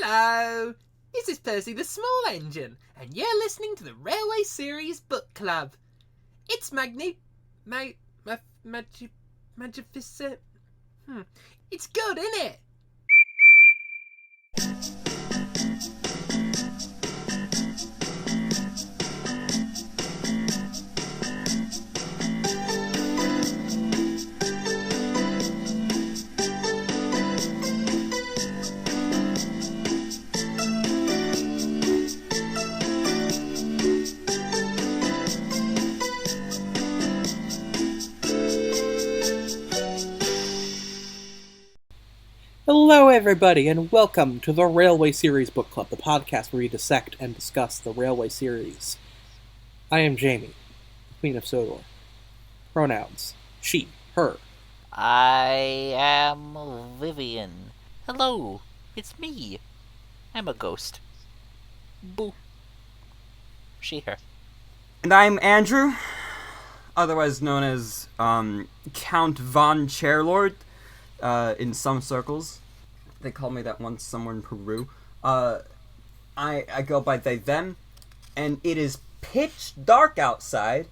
Hello! This is Percy the Small Engine, and you're listening to the Railway Series Book Club. It's magnificent. It's good, isn't it? Hello everybody, and welcome to the Railway Series Book Club, the podcast where we dissect and discuss the Railway Series. I am Jamie, Queen of Sodor. Pronouns: she, her. I am Vivian. Hello, it's me. I'm a ghost. Boo. She, her. And I'm Andrew, otherwise known as Count Von Chairlord in some circles. They call me that once somewhere in Peru. I go by they, them, and it is pitch dark outside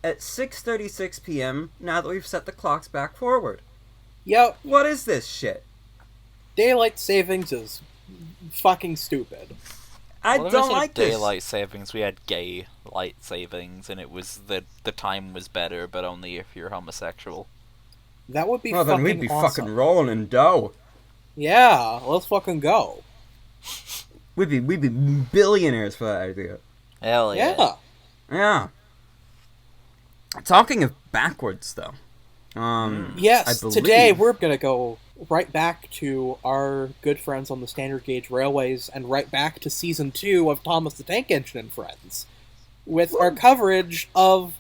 at 6:36 p.m. now that we've set the clocks back forward. Yep, What is this shit? daylight savings is fucking stupid. I Well, don't instead like of this. daylight savings, we had gay light savings, and it was the time was better, but only if you're homosexual. That would be Well, fucking then we'd be awesome. fucking rolling in dough. Yeah, let's fucking go. We'd be billionaires for that idea. Hell yeah. Yeah. Yeah. Talking of backwards, though. Yes, I believe... today we're gonna go right back to our good friends on the Standard Gauge Railways and right back to Season 2 of Thomas the Tank Engine and Friends with our coverage of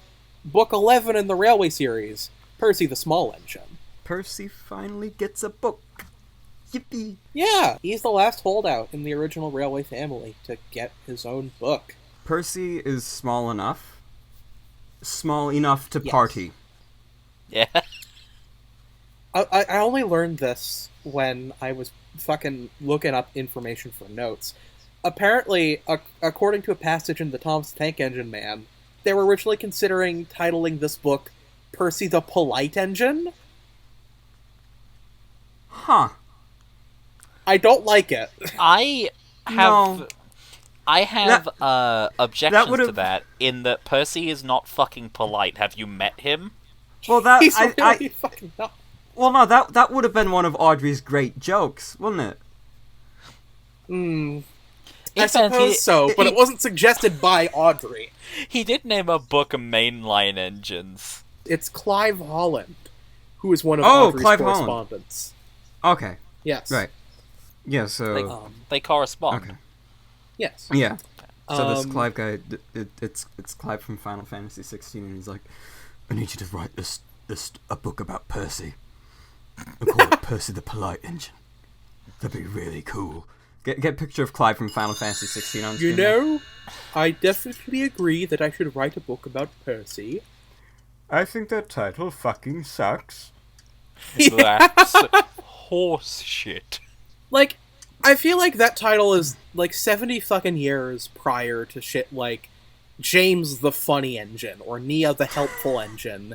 Book 11 in the Railway series, Percy the Small Engine. Percy finally gets a book. Yippee. Yeah, he's the last holdout in the original Railway family to get his own book. Percy is small enough. Small enough to Yes. party. Yeah. I only learned this when I was fucking looking up information for notes. Apparently, according to a passage in the Thomas the Tank Engine Man, they were originally considering titling this book Percy the Polite Engine. Huh. I don't like it. I have objections to would've- that, in that Percy is not fucking polite. Have you met him? Well, that... He's really fucking not. Well, no, that would have been one of Audrey's great jokes, wouldn't it? I suppose so, but it wasn't suggested by Audrey. He did name a book Mainline Engines. It's Clive Holland, who is one of Oh, Audrey's Clive Holland. correspondents. Okay. Yes. Right. Yeah, so... They correspond. Okay. Yes. Yeah. So this Um, Clive guy, it's Clive from Final Fantasy 16, and he's like, I need you to write a book about Percy. I call it Percy the Polite Engine. That'd be really cool. Get a picture of Clive from Final Fantasy 16 on You screen. know, I definitely agree that I should write a book about Percy. I think that title fucking sucks. That's horse shit. Like, I feel like that title is, like, 70 fucking years prior to shit like James the Funny Engine or Nia the Helpful Engine.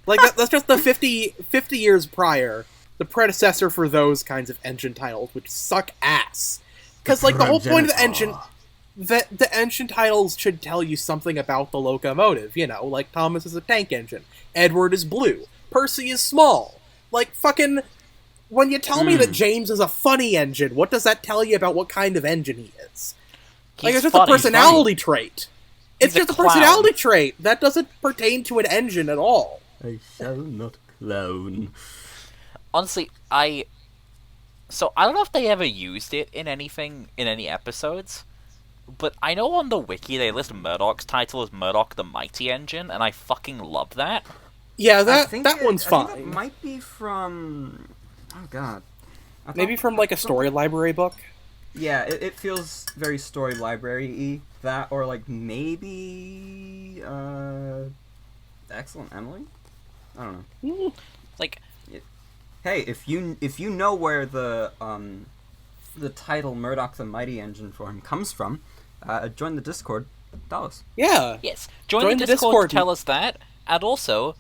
Like, that's just the 50 years prior, the predecessor for those kinds of engine titles, which suck ass. Because, like, the whole point of the engine... The engine titles should tell you something about the locomotive, you know, like Thomas is a tank engine, Edward is blue, Percy is small. Like, fucking... When you tell me that James is a funny engine, what does that tell you about what kind of engine he is? Like, it's just a personality trait. It's He's a just a clown. personality trait. That doesn't pertain to an engine at all. I shall not clown. Honestly, I don't know if they ever used it in anything, in any episodes, but I know on the wiki they list Murdoch's title as Murdoch the Mighty Engine, and I fucking love that. Yeah, One's that I fine. think it might be from... Oh, God. Maybe from, like, a story library book? Yeah, it feels very story library-y. That, or, like, maybe... Excellent Emily? I don't know. Like, Hey, if you know where the the title Murdoch the Mighty Engine for him comes from, join the Discord. Tell us. Yeah. Yes, join the Discord to tell us that, and also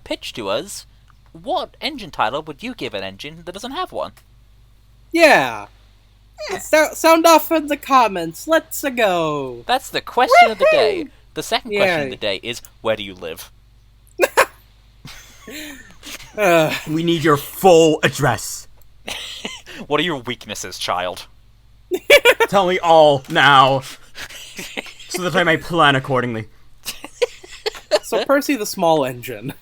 pitch to us what engine title would you give an engine that doesn't have one. Yeah. Sound off in the comments. Let's go. That's the question of the day. The second question of the day is, where do you live? We need your full address. What are your weaknesses, child? Tell me all now, so that I may plan accordingly. So Percy the Small Engine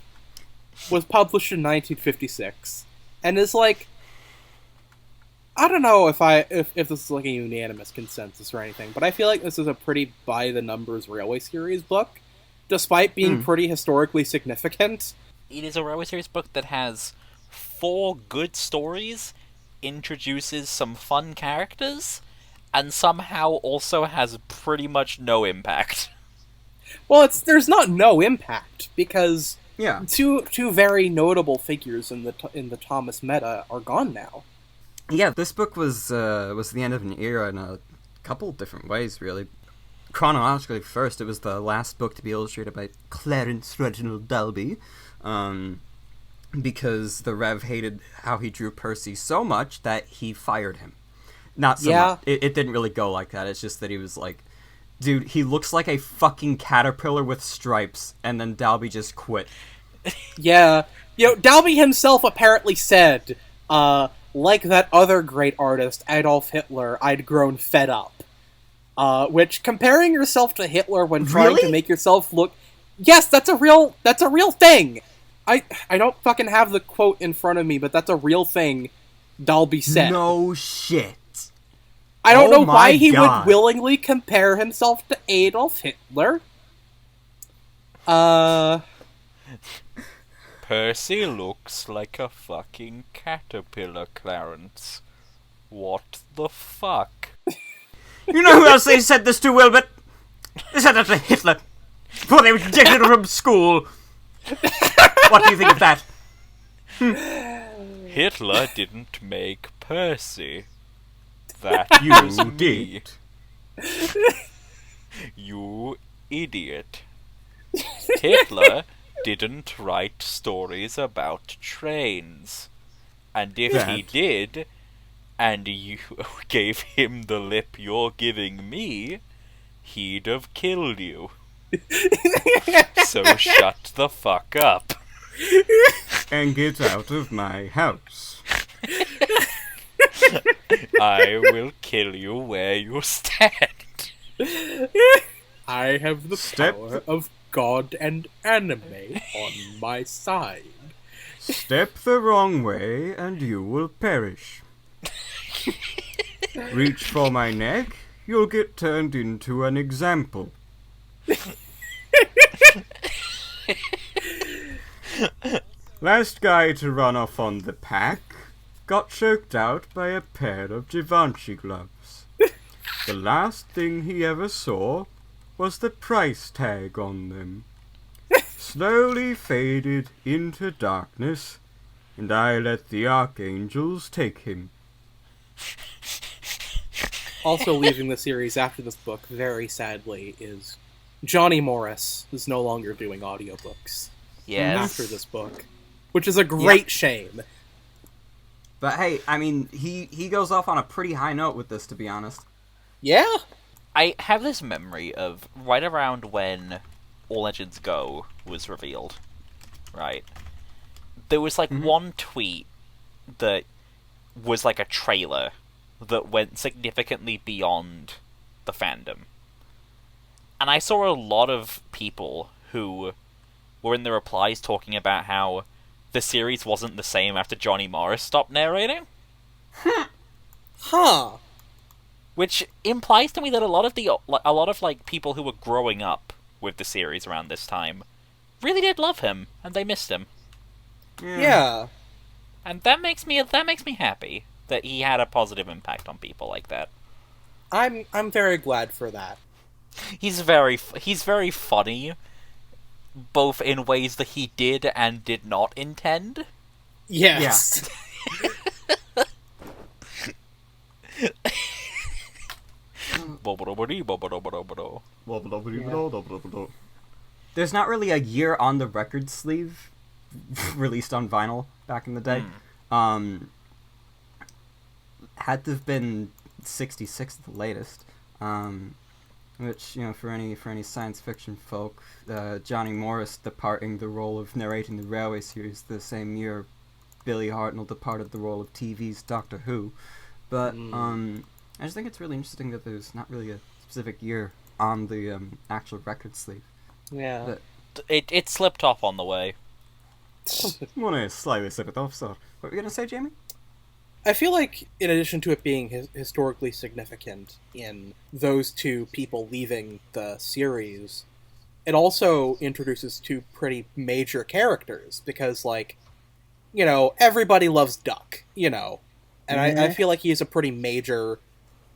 was published in 1956, and is like, I don't know if this is like a unanimous consensus or anything, but I feel like this is a pretty by-the-numbers Railway Series book, despite being pretty historically significant. It is a Railway Series book that has 4 good stories, introduces some fun characters, and somehow also has pretty much no impact. Well, there's not no impact, because Yeah. two very notable figures in the Thomas meta are gone now. Yeah, this book was the end of an era in a couple different ways, really. Chronologically, first, it was the last book to be illustrated by Clarence Reginald Dalby, because the Rev hated how he drew Percy so much that he fired him. Not so much. It didn't really go like that. It's just that he was like, dude, he looks like a fucking caterpillar with stripes, and then Dalby just quit. Yeah. Dalby himself apparently said, like that other great artist, Adolf Hitler, I'd grown fed up. Which, comparing yourself to Hitler when trying to make yourself look... Yes, that's a real thing! I don't fucking have the quote in front of me, but that's a real thing Dalby said. No shit. I don't know why he God. would willingly compare himself to Adolf Hitler. Percy looks like a fucking caterpillar, Clarence. What the fuck? You know who else they said this to, Wilbert? They said that to Hitler before they rejected him from school. What do you think of that? Hitler didn't make Percy. That You was me. did. You idiot. Hitler didn't write stories about trains. And if he did, and you gave him the lip you're giving me, he'd have killed you. So shut the fuck up. And get out of my house. I will kill you where you stand. I have the power of God and anime on my side. Step the wrong way and you will perish. Reach for my neck, you'll get turned into an example. Last guy to run off on the pack got choked out by a pair of Givenchy gloves. The last thing he ever saw was the price tag on them. Slowly faded into darkness, and I let the archangels take him. Also leaving the series after this book, very sadly, is Johnny Morris is no longer doing audiobooks Yes. after this book, which is a great shame. But hey, I mean, he goes off on a pretty high note with this, to be honest. Yeah? I have this memory of right around when All Legends Go was revealed, right? There was like one tweet that was like a trailer that went significantly beyond the fandom. And I saw a lot of people who were in the replies talking about how the series wasn't the same after Johnny Morris stopped narrating. Huh. Which implies to me that a lot of like people who were growing up with the series around this time really did love him and they missed him. Yeah. And that makes me happy that he had a positive impact on people like that. I'm very glad for that. He's very funny, both in ways that he did and did not intend. Yes. There's not really a year on the record sleeve released on vinyl back in the day. Had to have been 66 at the latest. Which, for any science fiction folk, Johnny Morris departing the role of narrating the Railway series the same year Billy Hartnell departed the role of TV's Doctor Who. But I just think it's really interesting that there's not really a specific year on the actual record sleeve. Yeah. It slipped off on the way. I'm gonna slightly slip it off, so... What were you gonna say, Jamie? I feel like, in addition to it being historically significant in those two people leaving the series, it also introduces two pretty major characters, because, everybody loves Duck, and I feel like he's a pretty major,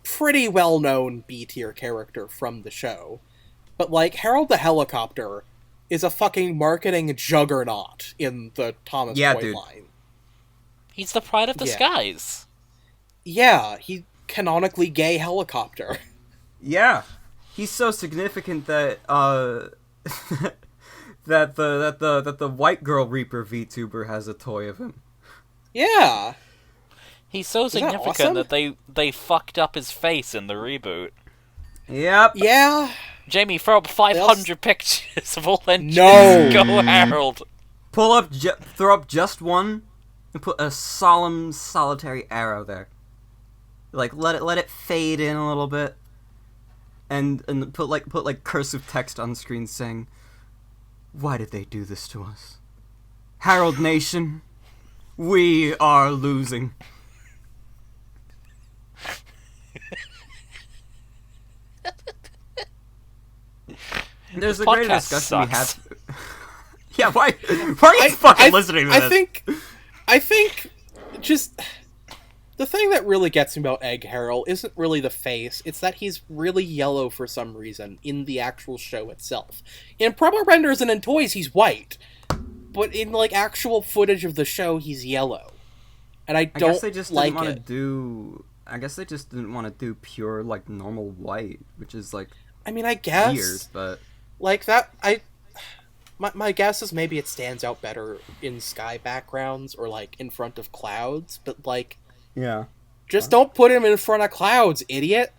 pretty well-known B-tier character from the show. But, Harold the Helicopter is a fucking marketing juggernaut in the Thomas Boyd line. He's the pride of the skies. Yeah, he canonically gay helicopter. Yeah, he's so significant that that the White Girl Reaper VTuber has a toy of him. Yeah, he's so significant that they fucked up his face in the reboot. Yep. Yeah. Jamie, throw up 500 pictures of all engines. No. Go, Harold. Throw up just one. And put a solemn, solitary arrow there. Let it fade in a little bit, and put cursive text on screen saying, "Why did they do this to us? Harold Nation, we are losing." There's a great discussion we had. Yeah, why are you fucking listening to this? I think just the thing that really gets me about Egg Harold isn't really the face, it's that he's really yellow for some reason in the actual show itself. In promo renders and in toys, he's white. But in, actual footage of the show, he's yellow. And I guess they just didn't want to do pure, normal white, which is, I mean, I guess. Weird, but... My guess is maybe it stands out better in sky backgrounds or, in front of clouds, but, Yeah. Just don't put him in front of clouds, idiot!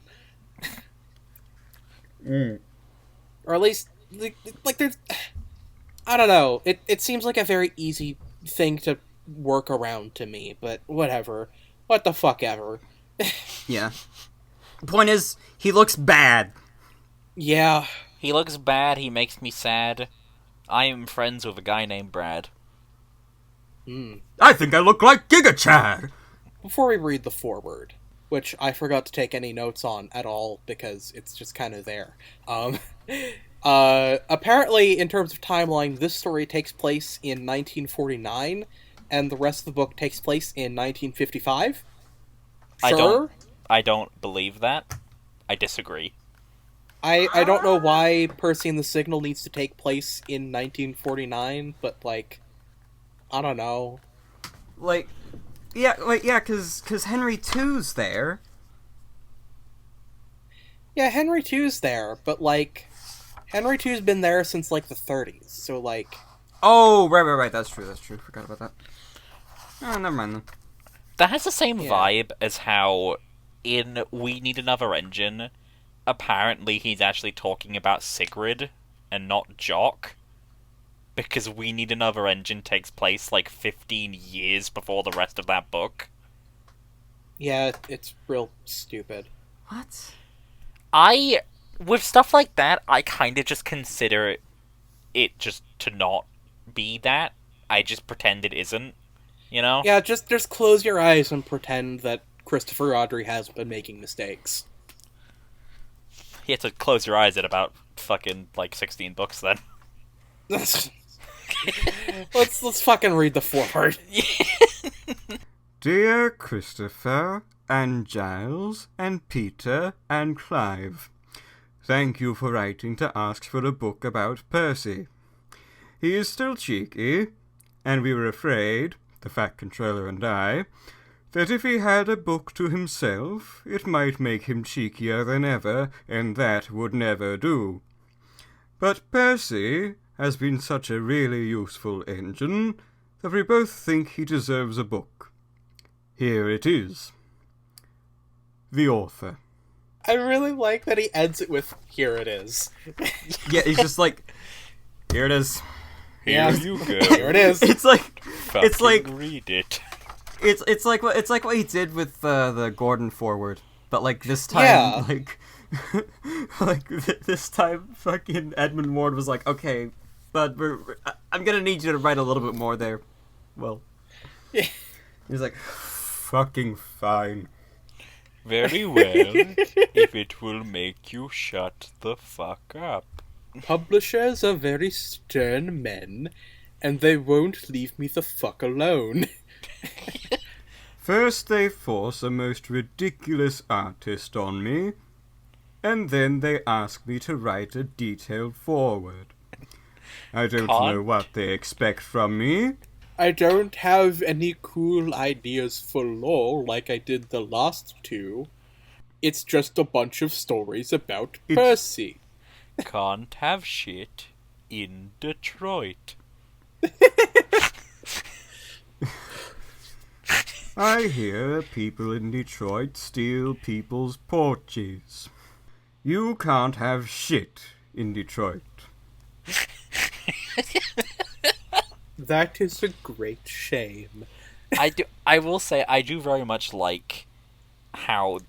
Or at least, there's... I don't know. It seems like a very easy thing to work around to me, but whatever. What the fuck ever. Yeah. The point is, he looks bad. Yeah. He looks bad, he makes me sad. I am friends with a guy named Brad. I think I look like Giga Chad! Before we read the foreword, which I forgot to take any notes on at all because it's just kind of there. Apparently, in terms of timeline, this story takes place in 1949, and the rest of the book takes place in 1955. Sure? I don't believe that. I disagree. I don't know why Percy and the Signal needs to take place in 1949, but, I don't know. Because Henry II's there. Yeah, Henry II's there, but, Henry II's been there since, the 30s, so, Oh, right, that's true, forgot about that. Oh, never mind then. That has the same vibe as how, in We Need Another Engine... Apparently, he's actually talking about Sigrid and not Jock, because We Need Another Engine takes place 15 years before the rest of that book. Yeah, it's real stupid. What? With stuff like that, I kind of just consider it just to not be that. I just pretend it isn't, Yeah, just close your eyes and pretend that Christopher Audrey has been making mistakes. You have to close your eyes at about fucking 16 books then. let's fucking read the foreword. Dear Christopher and Giles and Peter and Clive, thank you for writing to ask for a book about Percy. He is still cheeky, and we were afraid, the Fat Controller and I, that if he had a book to himself, it might make him cheekier than ever, and that would never do. But Percy has been such a really useful engine that we both think he deserves a book. Here it is. The author. I really like that he ends it with, "Here it is." Yeah, he's just like, here it is. Here you go. Here it is. It's like, Read it. it's like what he did with the Gordon forward, but like this time, Yeah. this time, fucking Edmund Ward was like, okay, but I'm gonna need you to write a little bit more there. Well, Yeah. he's like, Fucking fine. Very well, if it will make you shut the fuck up. Publishers are very stern men, and they won't leave me the fuck alone. First they force a most ridiculous artist on me, and then they ask me to write a detailed foreword. I don't know Can't. what they expect from me. I don't have any cool ideas for lore like I did the last two. It's just a bunch of stories about Percy. Can't have shit in Detroit. I hear people in Detroit steal people's porches. You can't have shit in Detroit. That is a great shame. I will say I do very much like how,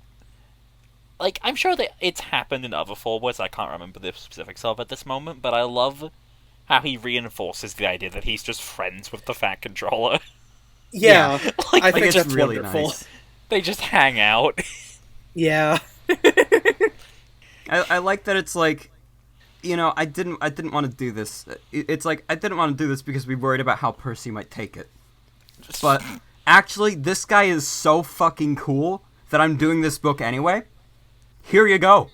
like, I'm sure that it's happened in other forwards. I can't remember the specifics of at this moment, but I love how he reinforces the idea that he's just friends with the Fat Controller. Yeah, Like, I think it's that's really wonderful. nice. They just hang out. Yeah. I like that it's like, you know, I didn't want to do this. It's like, I didn't want to do this because we worried about how Percy might take it. But actually, this guy is so fucking cool that I'm doing this book anyway. Here you go.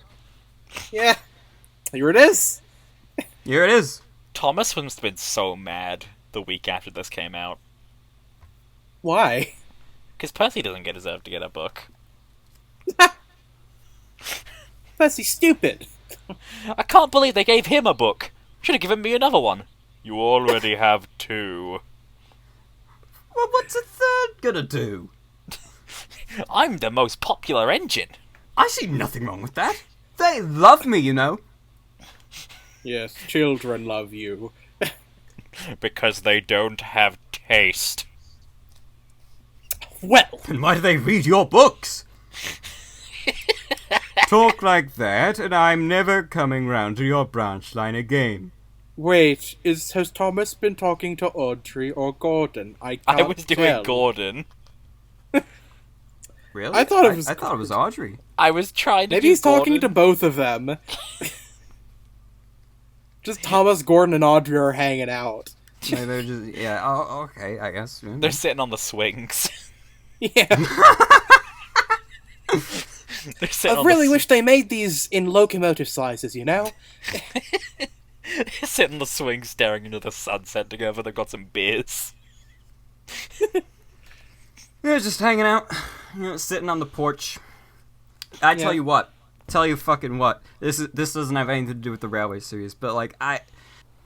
Yeah. Here it is. Here it is. Thomas must have been so mad the week after this came out. Why? Because Percy doesn't deserve to get a book. Percy's stupid. I can't believe they gave him a book. Should have given me another one. You already have two. Well, what's a third gonna do? I'm the most popular engine. I see nothing wrong with that. They love me, you know. Yes, children love you. Because they don't have taste. Well, And why do they read your books? Talk like that, and I'm never coming round to your branch line again. wait, has Thomas been talking to Audrey or Gordon? I can't I was doing tell. Gordon. Really? I thought it was- I thought it was Audrey. I was trying to Maybe do he's talking to Gordon. both of them. Just Thomas, Gordon, and Audrey are hanging out. Maybe they're just, yeah. Oh, okay. I guess. Yeah. They're sitting on the swings. Yeah. They're sitting I on really the, wish they made these in locomotive sizes, you know? They're sitting on the swings staring into the sunset together. They've got some beers. They're just hanging out, you know, sitting on the porch. I tell Yeah. you what. Tell you fucking what. This doesn't have anything to do with the Railway series, but like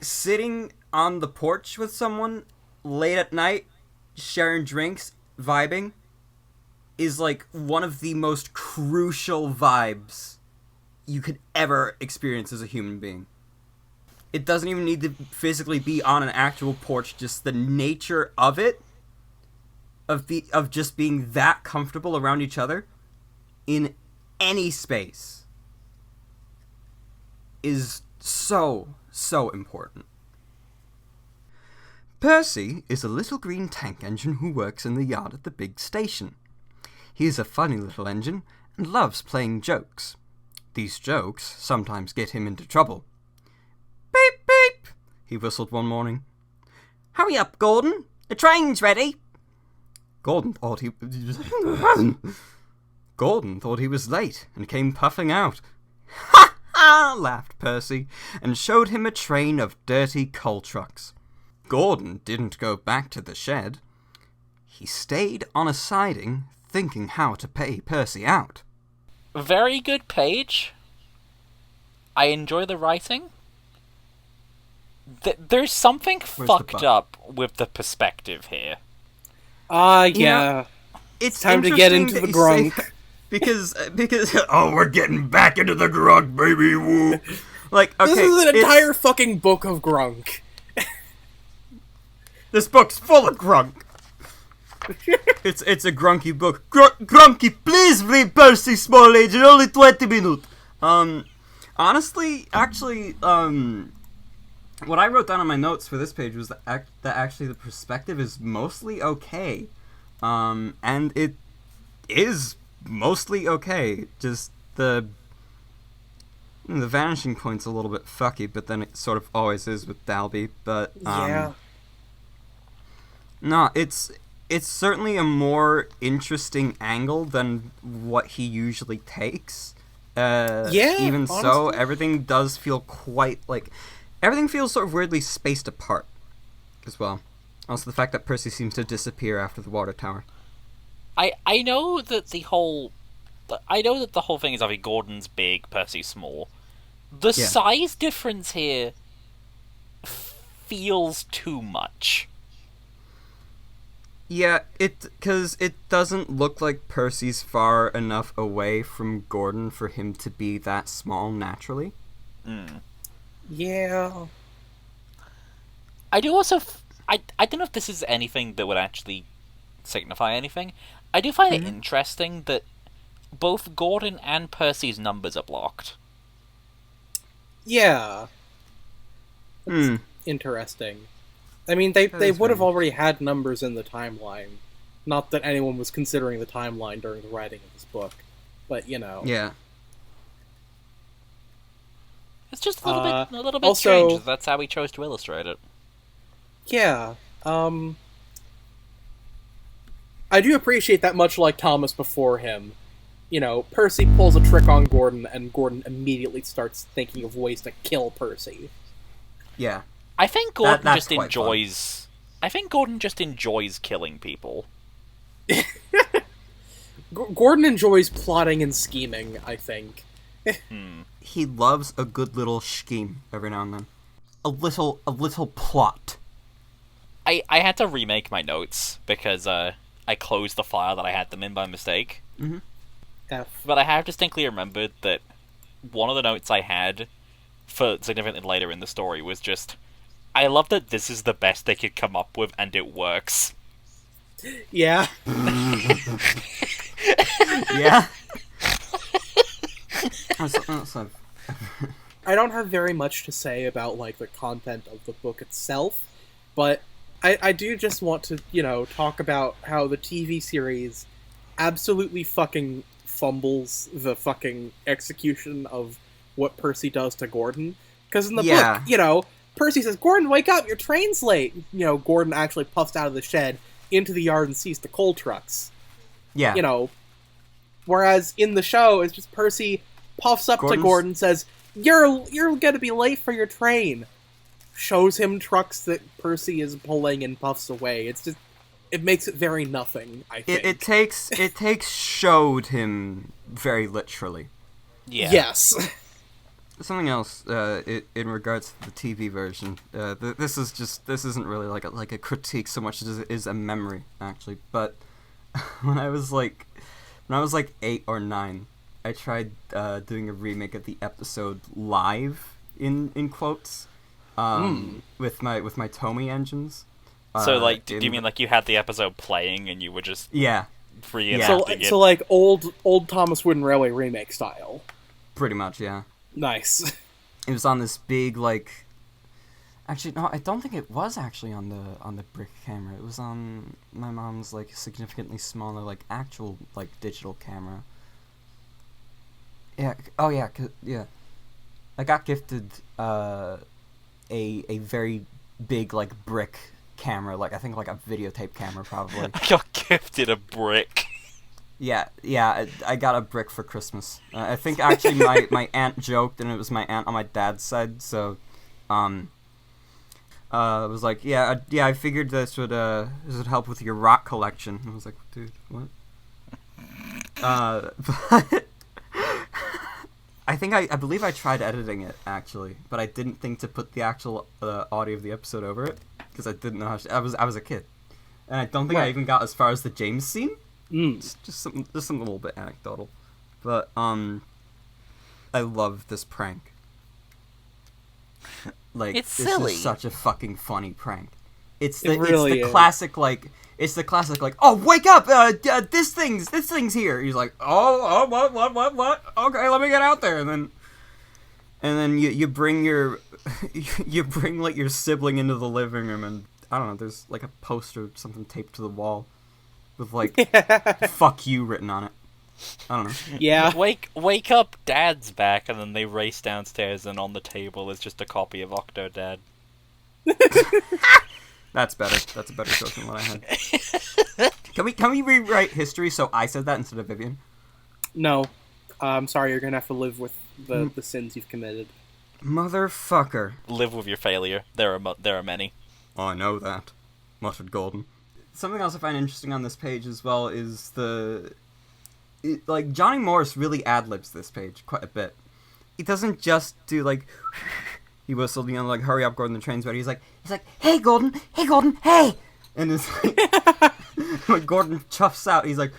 sitting on the porch with someone late at night, sharing drinks, vibing, is like one of the most crucial vibes you could ever experience as a human being. It doesn't even need to physically be on an actual porch, just the nature of it, of just being that comfortable around each other in any space is so important. Percy is a little green tank engine who works in the yard at the big station. He is a funny little engine and loves playing jokes. These jokes sometimes get him into trouble. Beep, beep, he whistled one morning. Hurry up, Gordon. The train's ready. Gordon thought he was late and came puffing out. Ha ha! Laughed Percy and showed him a train of dirty coal trucks. Gordon didn't go back to the shed. He stayed on a siding thinking how to pay Percy out. Very good page. I enjoy the writing. There's something fucked up with the perspective here. Yeah. It's time to get into the grunk. Because oh, we're getting back into the grunk, baby. Woo. Like, okay, this is an entire fucking book of grunk. This book's full of grunk. It's a grunky book. Grunky, please read Percy Small Agent, only 20 minutes. Honestly, actually, what I wrote down on my notes for this page was that actually the perspective is mostly okay. And it is mostly okay. Just the vanishing point's a little bit fucky, but then it sort of always is with Dalby. But yeah. No, it's certainly a more interesting angle than what he usually takes. Even honestly. So, everything does feel quite like everything feels sort of weirdly spaced apart as well. Also, the fact that Percy seems to disappear after the water tower. I know that the whole thing is obviously Gordon's big, Percy's small. The size difference here feels too much. Yeah, because it doesn't look like Percy's far enough away from Gordon for him to be that small naturally. Yeah. I do also... I don't know if this is anything that would actually signify anything. I do find it interesting that both Gordon and Percy's numbers are blocked. Yeah. That's interesting. I mean, they would have already had numbers in the timeline. Not that anyone was considering the timeline during the writing of this book. But, you know. Yeah. It's just a little bit also, strange. That's how he chose to illustrate it. Yeah. I do appreciate that, much like Thomas before him. You know, Percy pulls a trick on Gordon, and Gordon immediately starts thinking of ways to kill Percy. Yeah. I think Gordon That's just enjoys... Fun. I think Gordon just enjoys killing people. Gordon enjoys plotting and scheming, I think. He loves a good little scheme every now and then. A little plot. I had to remake my notes because I closed the file that I had them in by mistake. But I have distinctly remembered that one of the notes I had for significantly later in the story was just, I love that this is the best they could come up with and it works. Yeah. Yeah. I don't have very much to say about, like, the content of the book itself, but I do just want to, you know, talk about how the TV series absolutely fucking fumbles the fucking execution of what Percy does to Gordon. Because in the book, you know, Percy says, "Gordon, wake up, your train's late." You know, Gordon actually puffs out of the shed into the yard and sees the coal trucks. Yeah. You know, whereas in the show, it's just Percy puffs up to Gordon, says, You're gonna be late for your train. Shows him trucks that Percy is pulling and puffs away. It's just, it makes it very nothing, I think. It takes showed him very literally. Yeah. Yes. Something else in regards to the TV version. This isn't really like a critique so much as it is a memory, actually. But when I was like 8 or 9, I tried doing a remake of the episode live in quotes with my Tomy engines. So like, do you mean like you had the episode playing and you were just reenacting it? So like old Thomas Wooden Railway remake style. Pretty much, yeah. Nice. It was on this big, like... Actually, no, I don't think it was actually on the brick camera. It was on my mom's, like, significantly smaller, like, actual, like, digital camera. Yeah, oh yeah, yeah. I got gifted a very big, like, brick camera, like, I think, like, a videotape camera, probably. I got gifted a brick. Yeah, I got a brick for Christmas. I think actually my aunt joked, and it was my aunt on my dad's side, so, it was like, I figured this would help with your rock collection. And I was like, dude, what? But I believe I tried editing it actually, but I didn't think to put the actual audio of the episode over it because I didn't know how. I was a kid, and I don't think I even got as far as the James scene. Just something a little bit anecdotal, but I love this prank. Like, It's silly. Is such a fucking funny prank. It's It really is. classic like. It's the classic, like, oh, wake up! This thing's here. He's like, oh, what? Okay, let me get out there, and then you bring your like your sibling into the living room, and I don't know. There's like a poster or something taped to the wall with like "fuck you" written on it. I don't know. Yeah. Wake up, Dad's back, and then they race downstairs, and on the table is just a copy of Octodad. That's better. That's a better joke than what I had. Can we rewrite history so I said that instead of Vivian? No. I'm sorry, you're gonna have to live with the sins you've committed. Motherfucker. Live with your failure. There are many. I know that, muttered Gordon. Something else I find interesting on this page as well is like Johnny Morris really ad-libs this page quite a bit. He doesn't just do like he whistled, like, hurry up, Gordon, the train's ready. He's like, hey Gordon, hey! And it's like when Gordon chuffs out, he's like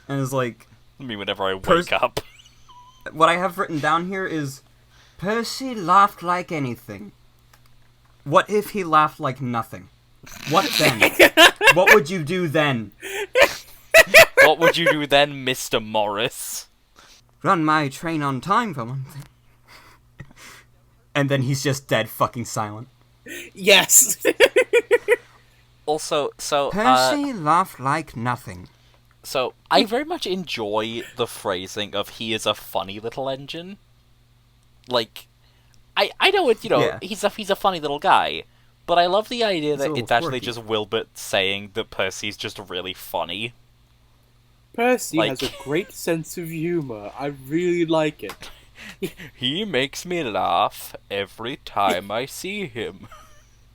and it's like I mean, whenever I wake up. What I have written down here is Percy laughed like anything. What if he laughed like nothing? What then? What would you do then? What would you do then, Mr. Morris? Run my train on time, for one thing. And then he's just dead fucking silent. Yes! Also, Percy laughed like nothing. So, I very much enjoy the phrasing of he is a funny little engine. Like, I know it, Yeah. he's a funny little guy, but I love the idea He's a that little it's actually quirky. just Wilbert saying that Percy's just really funny. Percy Like- has a great sense of humor. I really like it. He makes me laugh every time I see him.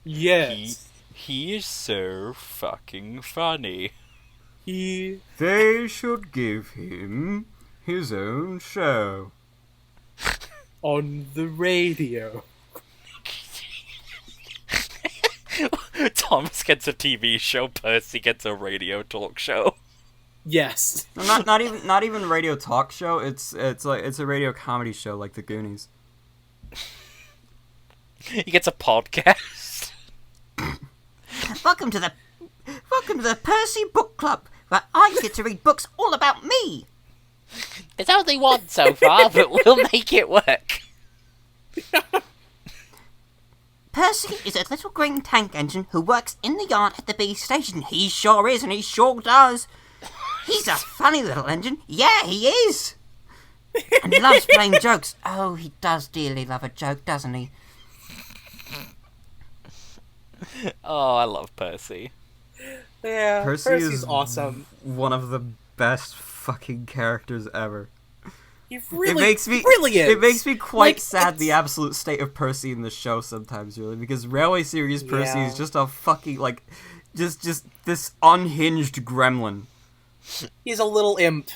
Yes. He is so fucking funny. He... They should give him his own show. on the radio. Thomas gets a TV show, Percy gets a radio talk show. Yes. Not even a radio talk show. It's a radio comedy show like The Goonies. He gets a podcast. Welcome to the Percy Book Club, where I get to read books all about me. There's only one so far, but we'll make it work. Percy is a little green tank engine who works in the yard at the B station. He sure is, and he sure does. He's a funny little engine. Yeah, he is. And he loves playing jokes. Oh, he does dearly love a joke, doesn't he? Oh, I love Percy. Yeah, Percy Percy's is awesome. One of the best fucking characters ever. He really, It makes me really is. It makes me quite Like, sad it's- the absolute state of Percy in the show sometimes, really, because Railway Series Percy Yeah. is just a fucking like, just this unhinged gremlin. He's a little imp.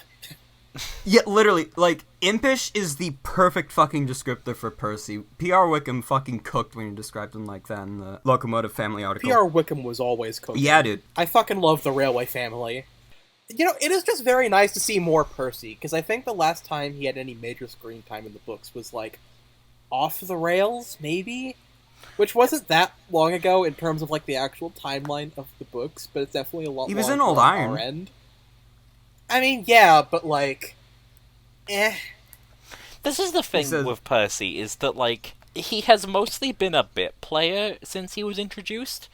Yeah, literally, like, impish is the perfect fucking descriptor for Percy. P.R. Wickham fucking cooked when he described him like that in the Locomotive Family article. P.R. Wickham was always cooking. Yeah, dude. I fucking love the Railway Family. You know, it is just very nice to see more Percy, because I think the last time he had any major screen time in the books was, like, Off the Rails, maybe? Which wasn't that long ago in terms of, like, the actual timeline of the books, but it's definitely a lot He was longer in Old on Iron. our end. I mean, yeah, but, like, This is the thing says- with Percy, is that, like, he has mostly been a bit player since he was introduced,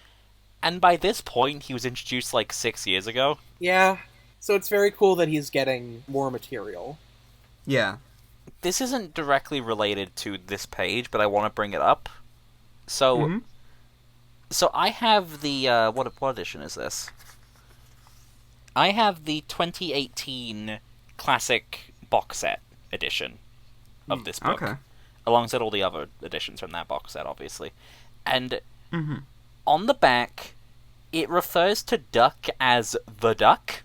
and by this point, he was introduced, like, 6 years ago. Yeah. So it's very cool that he's getting more material. Yeah. This isn't directly related to this page, but I want to bring it up. So, Mhm. so I have the, what edition is this? I have the 2018 classic box set edition of this book. Okay. Alongside all the other editions from that box set, obviously. And Mhm. on the back, it refers to Duck as the Duck.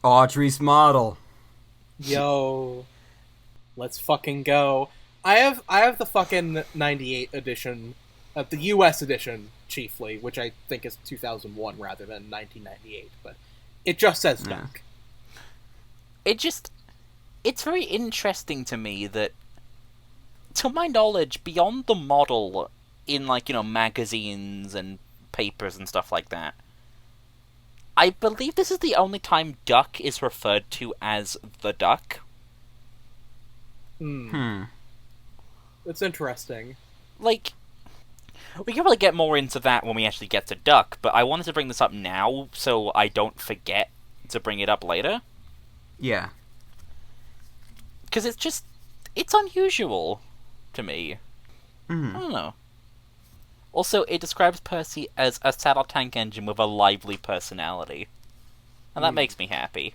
Audrey's model. Yo, let's fucking go. I have the fucking 98 edition, the US edition chiefly, which I think is 2001 rather than 1998, but it just says Duck. It's very interesting to me that, to my knowledge, beyond the model in, like, magazines and papers and stuff like that, I believe this is the only time Duck is referred to as the Duck. It's interesting. Like, we can probably get more into that when we actually get to Duck, but I wanted to bring this up now so I don't forget to bring it up later. Yeah. Because it's unusual to me. I don't know. Also, it describes Percy as a saddle tank engine with a lively personality. And that makes me happy.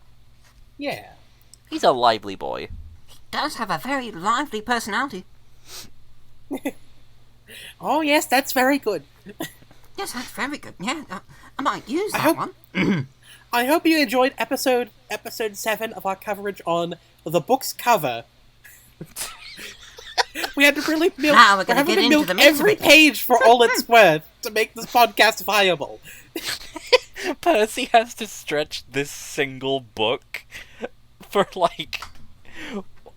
Yeah. He's a lively boy. He does have a very lively personality. Oh yes, that's very good. Yes, that's very good. Yeah, I might use that one. I hope you enjoyed episode 7 of our coverage on the book's cover. We had to really milk, Now we're gonna having get to into milk the meat of every it. page for all it's worth to make this podcast viable. Percy has to stretch this single book for, like...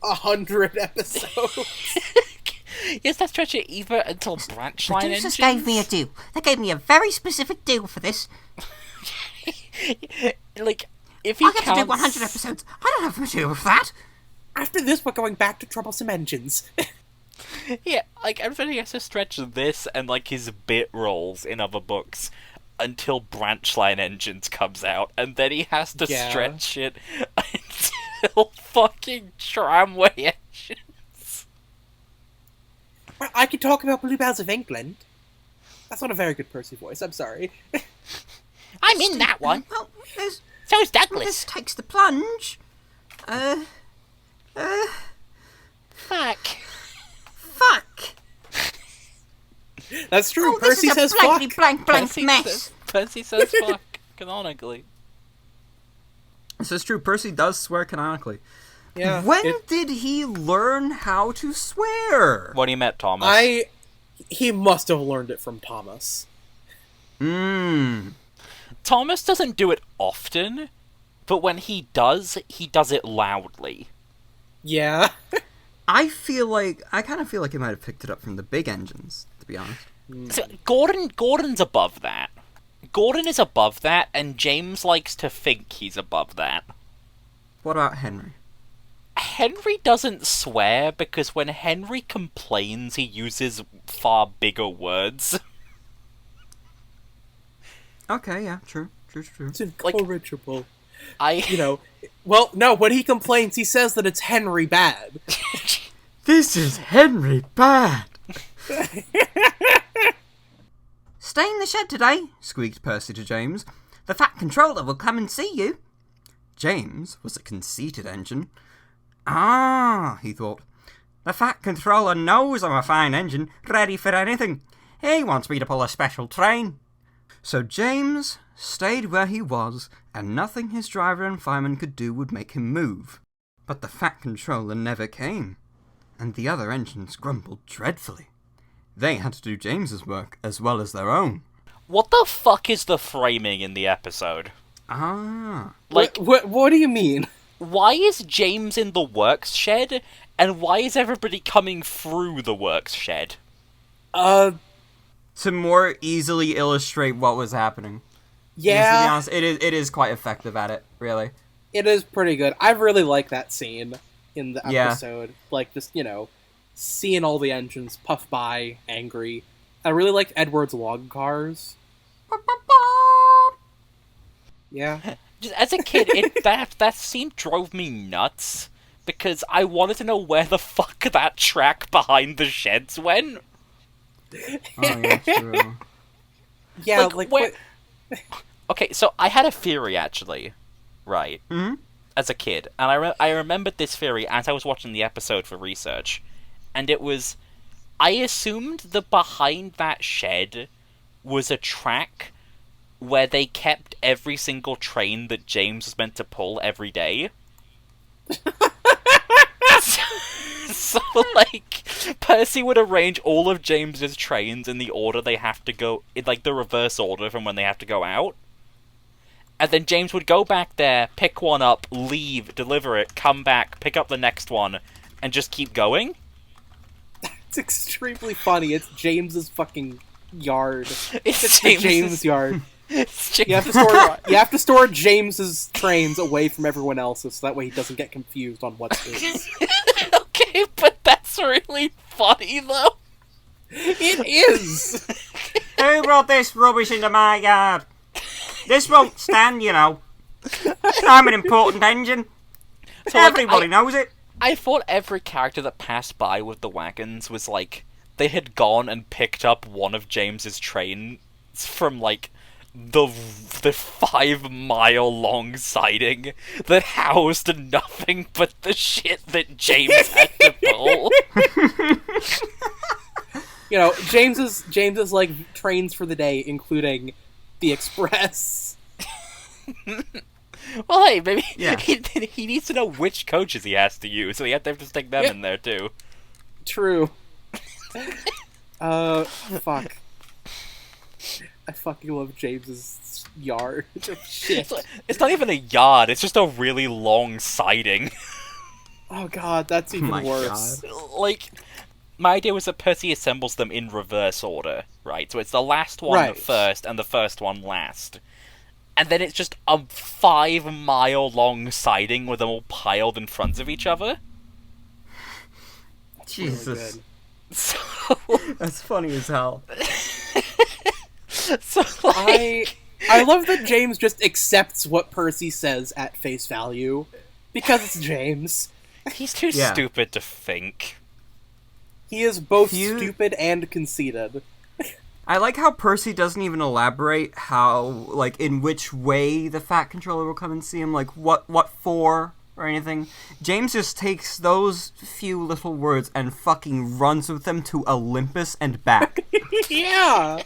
100 episodes. He has to stretch it either until branch line Producers engines... gave me a deal. They gave me a very specific deal for this. Like, if he I get to do counts... 100 episodes. I don't have material for that. After this, we're going back to troublesome engines. Yeah, like, everybody has to stretch this and, like, his bit rolls in other books until branch line engines comes out, and then he has to stretch it until fucking tramway engines. Well, I could talk about Bluebells of England. That's not a very good Percy voice, I'm sorry. I'm in that one. Well, there's... So's This Douglas. takes the plunge. Fuck. Fuck. That's true, Oh, this Percy is a says blankety fuck. blank Percy mess. says fuck, canonically. This is true. Percy does swear canonically. Yeah. When did he learn how to swear? What do you met, Thomas? He must have learned it from Thomas. Thomas doesn't do it often, but when he does it loudly. Yeah. I kind of feel like he might have picked it up from the big engines, to be honest. So Gordon's above that. Gordon is above that, and James likes to think he's above that. What about Henry? Henry doesn't swear because when Henry complains, he uses far bigger words. Okay, yeah, true. It's incorrigible. Well, no, when he complains, he says that it's Henry bad. This is Henry bad! Stay in the shed today, Squeaked Percy to James. The Fat Controller will come and see you. James was a conceited engine. Ah, he thought. The Fat Controller knows I'm a fine engine, ready for anything. He wants me to pull a special train. So James stayed where he was, and nothing his driver and fireman could do would make him move. But the Fat Controller never came, and the other engines grumbled dreadfully. They had to do James's work as well as their own. What the fuck is the framing in the episode? Ah. Like, What do you mean? why is James in the works shed, and why is everybody coming through the works shed? To more easily illustrate what was happening. Yeah. Because, to be honest, it is quite effective at it, really. It is pretty good. I really like that scene in the Yeah. episode. Like, just, seeing all the engines puff by, angry. I really like Edward's log cars. Yeah. Just, as a kid, that scene drove me nuts, because I wanted to know where the fuck that track behind the sheds went. Oh, yeah, true. Yeah, where... Okay, so I had a theory, actually. Right. Mhm. As a kid. And I remembered this theory as I was watching the episode for research. And it was... I assumed that behind that shed was a track where they kept every single train that James was meant to pull every day. So, like, Percy would arrange all of James's trains in the order they have to go, in, like, the reverse order from when they have to go out. And then James would go back there, pick one up, leave, deliver it, come back, pick up the next one, and just keep going. It's extremely funny. It's James's fucking yard. It's the James yard. It's James. You have to store James's trains away from everyone else's, so that way he doesn't get confused on what's his. Okay, but that's really funny, though. It is! Who brought this rubbish into my yard? This won't stand, you know. I'm an important engine. So, like, Everybody knows it. I thought every character that passed by with the wagons was like, they had gone and picked up one of James's trains from, like, the 5-mile long siding that housed nothing but the shit that James had to pull. You know, James's like trains for the day, including the express. Well, hey, maybe Yeah. he needs to know which coaches he has to use, so he have to stick them in there too. True. Fuck. I fucking love James's yard. Shit. It's not even a yard; it's just a really long siding. Oh god, that's even My worse. Like, my idea was that Percy assembles them in reverse order, right? So it's the last one Right. first and the first one last. And then it's just a 5-mile long siding with them all piled in front of each other. Jesus. Good. So, That's funny as hell. like, I love that James just accepts what Percy says at face value. Because it's James. he's too Yeah. stupid to think. He is both You- stupid and conceited. I like how Percy doesn't even elaborate how, like, in which way the Fat Controller will come and see him, like, what for, or anything. James just takes those few little words and fucking runs with them to Olympus and back. Yeah!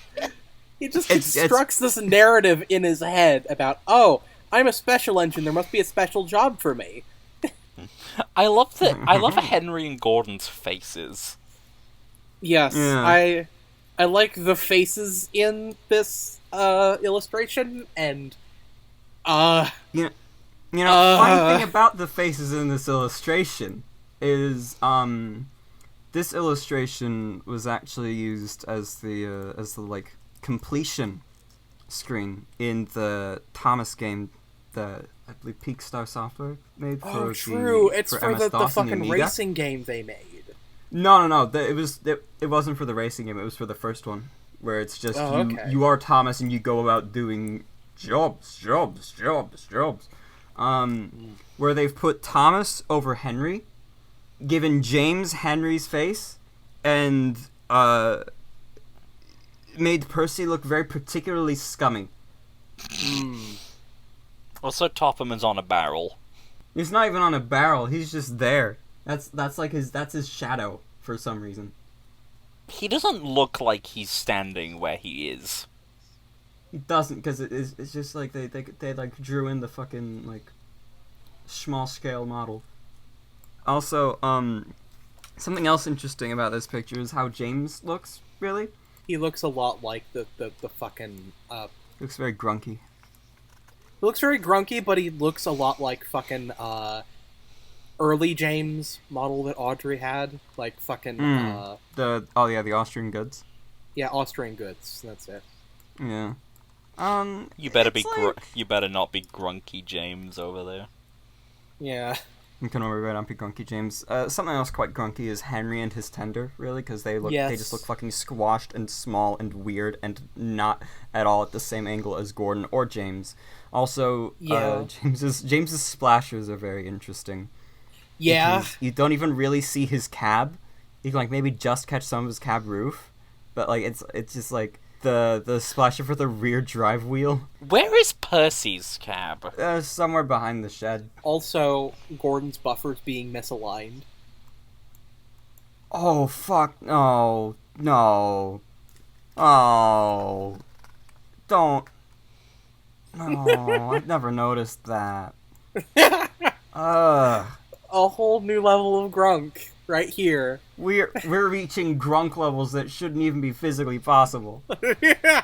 He just It's- constructs this narrative in his head about, oh, I'm a special engine, there must be a special job for me. I love Henry and Gordon's faces. Yes, Yeah. I like the faces in this illustration, and You know, funny thing about the faces in this illustration is, this illustration was actually used as the like completion screen in the Thomas game that I believe Peak Star Software made for oh, true, it's for the MS-DOS and fucking Amiga. racing game they made. No. It wasn't for the racing game. It was for the first one, where it's just Oh, okay. you are Thomas and you go about doing jobs. Where they've put Thomas over Henry, given James Henry's face, and made Percy look very particularly scummy. Also, Topham is on a barrel. He's not even on a barrel. He's just there. That's his shadow for some reason. He doesn't look like he's standing where he is. He doesn't, because it's just like they like drew in the fucking like small scale model. Also, something else interesting about this picture is how James looks. Really, He looks a lot like the fucking looks very grunky. he looks very grunky, but he looks a lot like fucking early James model that Audrey had, like fucking The Austrian goods. yeah, Austrian goods. That's it. Yeah. You better be it's like- you better not be grunky James over there. Yeah. I'm gonna worry about Grunkey James. Something else quite grunky is Henry and his tender, really, because they Yes. just look fucking squashed and small and weird and not at all at the same angle as Gordon or James. Also, Yeah. James's splashes are very interesting. Yeah. Because you don't even really see his cab. You can like maybe just catch some of his cab roof, but like it's just like the splasher for the rear drive wheel, Where is Percy's cab? somewhere behind the shed. Also, Gordon's buffers being misaligned. Oh fuck! No! Oh, don't! Oh, I've never noticed that. A whole new level of grunk right here. We're reaching grunk levels that shouldn't even be physically possible. Yeah.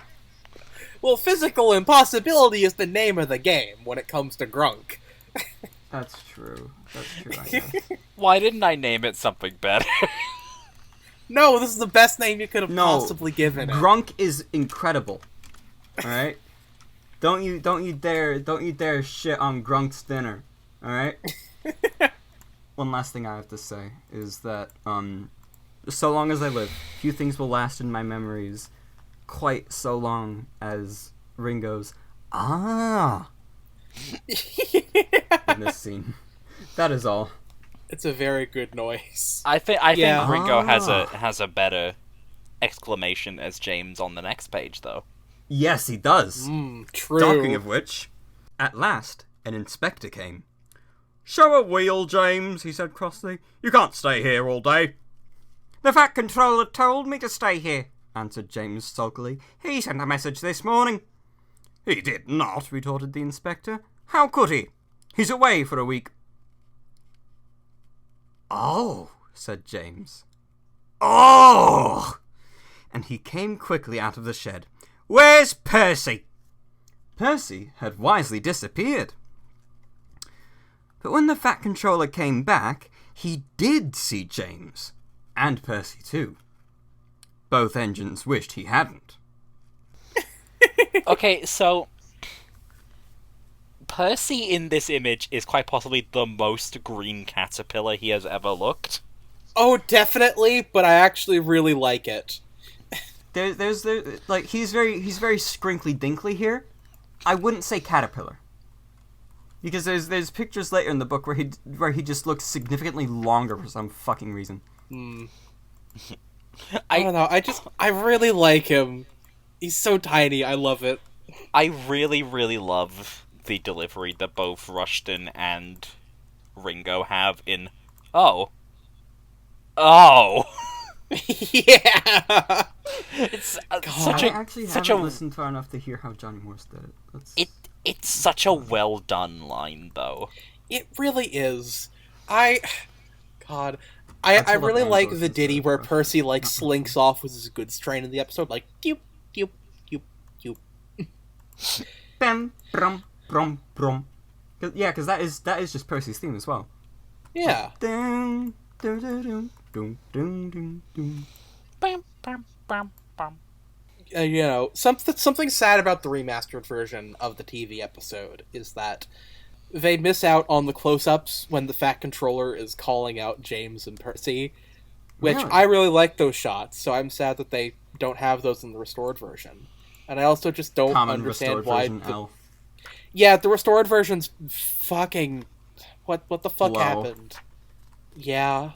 Well, physical impossibility is the name of the game when it comes to grunk. That's true, I guess. Why didn't I name it something better? No, this is the best name you could have No, possibly given it. Grunk is incredible. Alright? Don't you dare shit on Grunk's dinner. Alright? One last thing I have to say is that, so long as I live, few things will last in my memories quite so long as Ringo's in this scene. That is all. It's a very good noise. I think Yeah. Ringo has a better exclamation as James on the next page, though. Yes, he does. True. Talking of which, at last, an inspector came. "Show a wheel, James," he said crossly. "You can't stay here all day." The Fat Controller told me to stay here, answered James sulkily. He sent a message this morning. "He did not," retorted the inspector. How could he? He's away for a week. Oh, said James. Oh! And he came quickly out of the shed. Where's Percy? Percy had wisely disappeared. But when the Fat Controller came back, he did see James. And Percy too. Both engines wished he hadn't. Okay, so Percy in this image is quite possibly the most green caterpillar he has ever looked. Oh, definitely, but I actually really like it. There's like he's very scrinkly dinkly here. I wouldn't say caterpillar. Because there's pictures later in the book where he just looks significantly longer for some fucking reason. I don't know, I really like him. He's so tiny, I love it. I really, really love the delivery that both Rushton and Ringo have in, oh. Yeah! It's I actually haven't listened far enough to hear how Johnny Morse did it. It's such a well done line, though. It really is. I really like the ditty where Percy, like, slinks off with his good strain in the episode, like, doop, doop, doop, doop. Bam, brum, brum, brum. Yeah, because that is just Percy's theme as well. Yeah. Dun, dun, dun, dun, dun, dun, dun, dun. Bam, bam, bam, bam. You know, something sad about the remastered version of the TV episode is that they miss out on the close-ups when the Fat Controller is calling out James and Percy, which Really? I really like those shots, so I'm sad that they don't have those in the restored version. And I also just don't Common understand restored why... version L. Yeah, the restored version's fucking... What the fuck Low. happened? Yeah.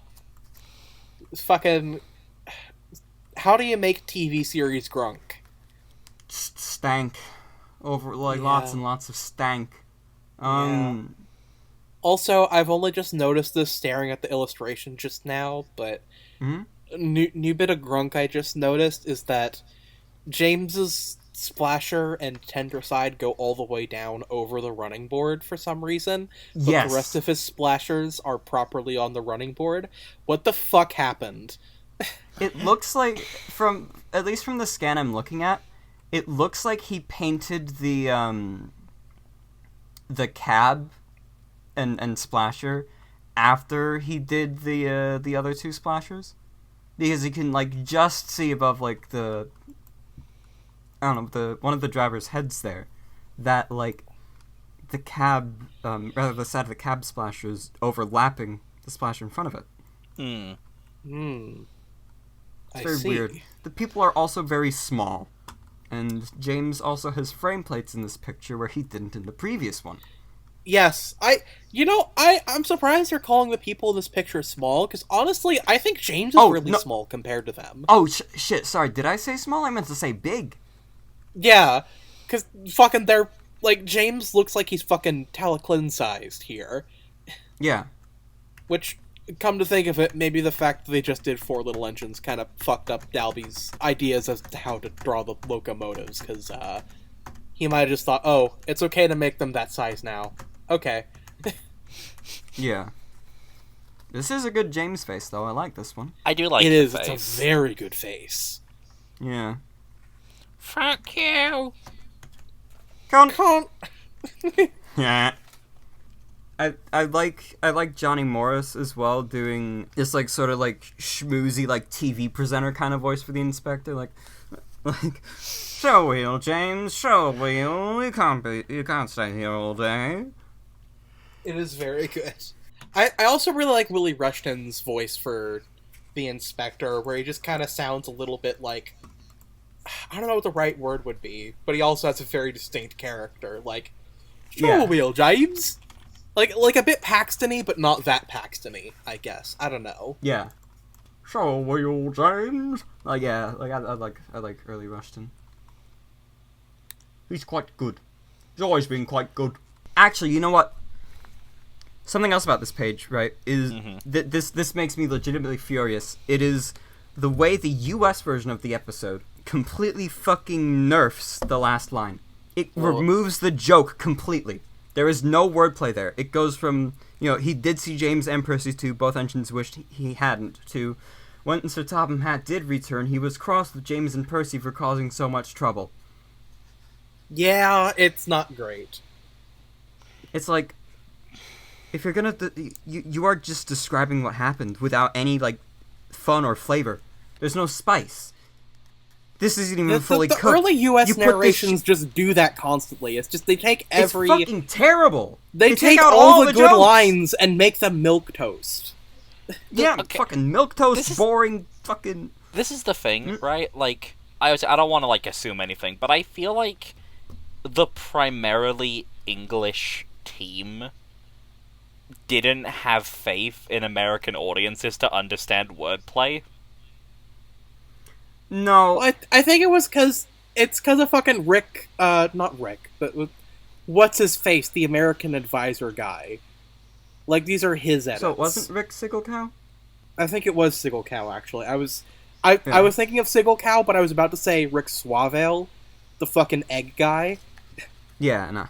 It's fucking... How do you make TV series grunk? Stank. Over, like, Yeah. lots and lots of stank. Also, I've only just noticed this staring at the illustration just now, but Mhm. new bit of grunk I just noticed is that James's splasher and tender side go all the way down over the running board for some reason, but Yes. the rest of his splashers are properly on the running board. What the fuck happened? It looks like, at least from the scan I'm looking at, it looks like he painted the cab and splasher after he did the other two splashers, because you can like just see above like the one of the driver's heads there that like the cab rather the side of the cab splashers overlapping the splasher in front of it. I It's very see. weird. The people are also very small. And James also has frame plates in this picture where he didn't in the previous one. Yes, I'm surprised they're calling the people in this picture small, because honestly, I think James is really no. small compared to them. Oh, shit, sorry, did I say small? I meant to say big. Yeah, because fucking they're, like, James looks like he's fucking Talaclin-sized here. Yeah. Which, come to think of it, maybe the fact that they just did 4 little engines kind of fucked up Dalby's ideas as to how to draw the locomotives, because, he might have just thought, oh, it's okay to make them that size now. Okay. Yeah. This is a good James face, though. I like this one. I do like It the is. face. It's a very good face. Yeah. Fuck you. Can't. Yeah. I like Johnny Morris as well, doing this like sort of like schmoozy like TV presenter kind of voice for the inspector, like show wheel, James, show wheel. You can't stay here all day. It is very good. I also really like Willie Rushton's voice for the inspector, where he just kind of sounds a little bit like, I don't know what the right word would be, but he also has a very distinct character, like, show wheel, James. Like a bit Paxton-y, but not that Paxton-y, I guess. I don't know. Yeah. Show wheel, James. Like yeah, like I like early Rushton. He's quite good. He's always been quite good. Actually, you know what? Something else about this page, right, is this makes me legitimately furious. It is the way the US version of the episode completely fucking nerfs the last line. It removes the joke completely. There is no wordplay there. It goes from, he did see James and Percy too, both engines wished he hadn't, to when Sir Topham Hatt did return, he was cross with James and Percy for causing so much trouble. Yeah, it's not great. It's like, if you're gonna, you are just describing what happened without any, like, fun or flavor. There's no spice. This isn't even fully cooked. The early U.S. narrations just do that constantly. It's just, they take every... It's fucking terrible! They take out all the good jokes. lines and make them milquetoast. Yeah, okay. Fucking milquetoast, boring, fucking... This is the thing, right? Like, I don't want to, like, assume anything, but I feel like the primarily English team didn't have faith in American audiences to understand wordplay. No. I think it was because of fucking Rick, not Rick, but what's his face, the American advisor guy. Like, these are his edits. So it wasn't Rick Sigelcow? I think it was Sigelcow, actually. I was thinking of Sigelcow, but I was about to say Rick Swavale, the fucking egg guy. Yeah, no.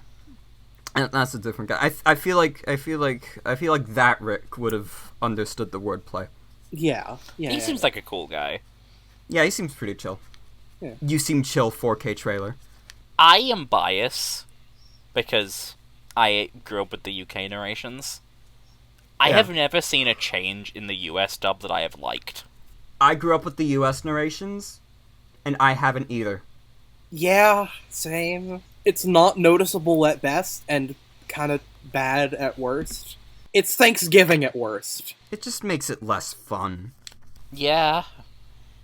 That's a different guy. I feel like that Rick would have understood the wordplay. Yeah. He seems like a cool guy. Yeah, he seems pretty chill. Yeah. You seem chill, 4K trailer. I am biased because I grew up with the UK narrations. I have never seen a change in the US dub that I have liked. I grew up with the US narrations, and I haven't either. Yeah, same. It's not noticeable at best, and kind of bad at worst. It's Thanksgiving at worst. It just makes it less fun. Yeah.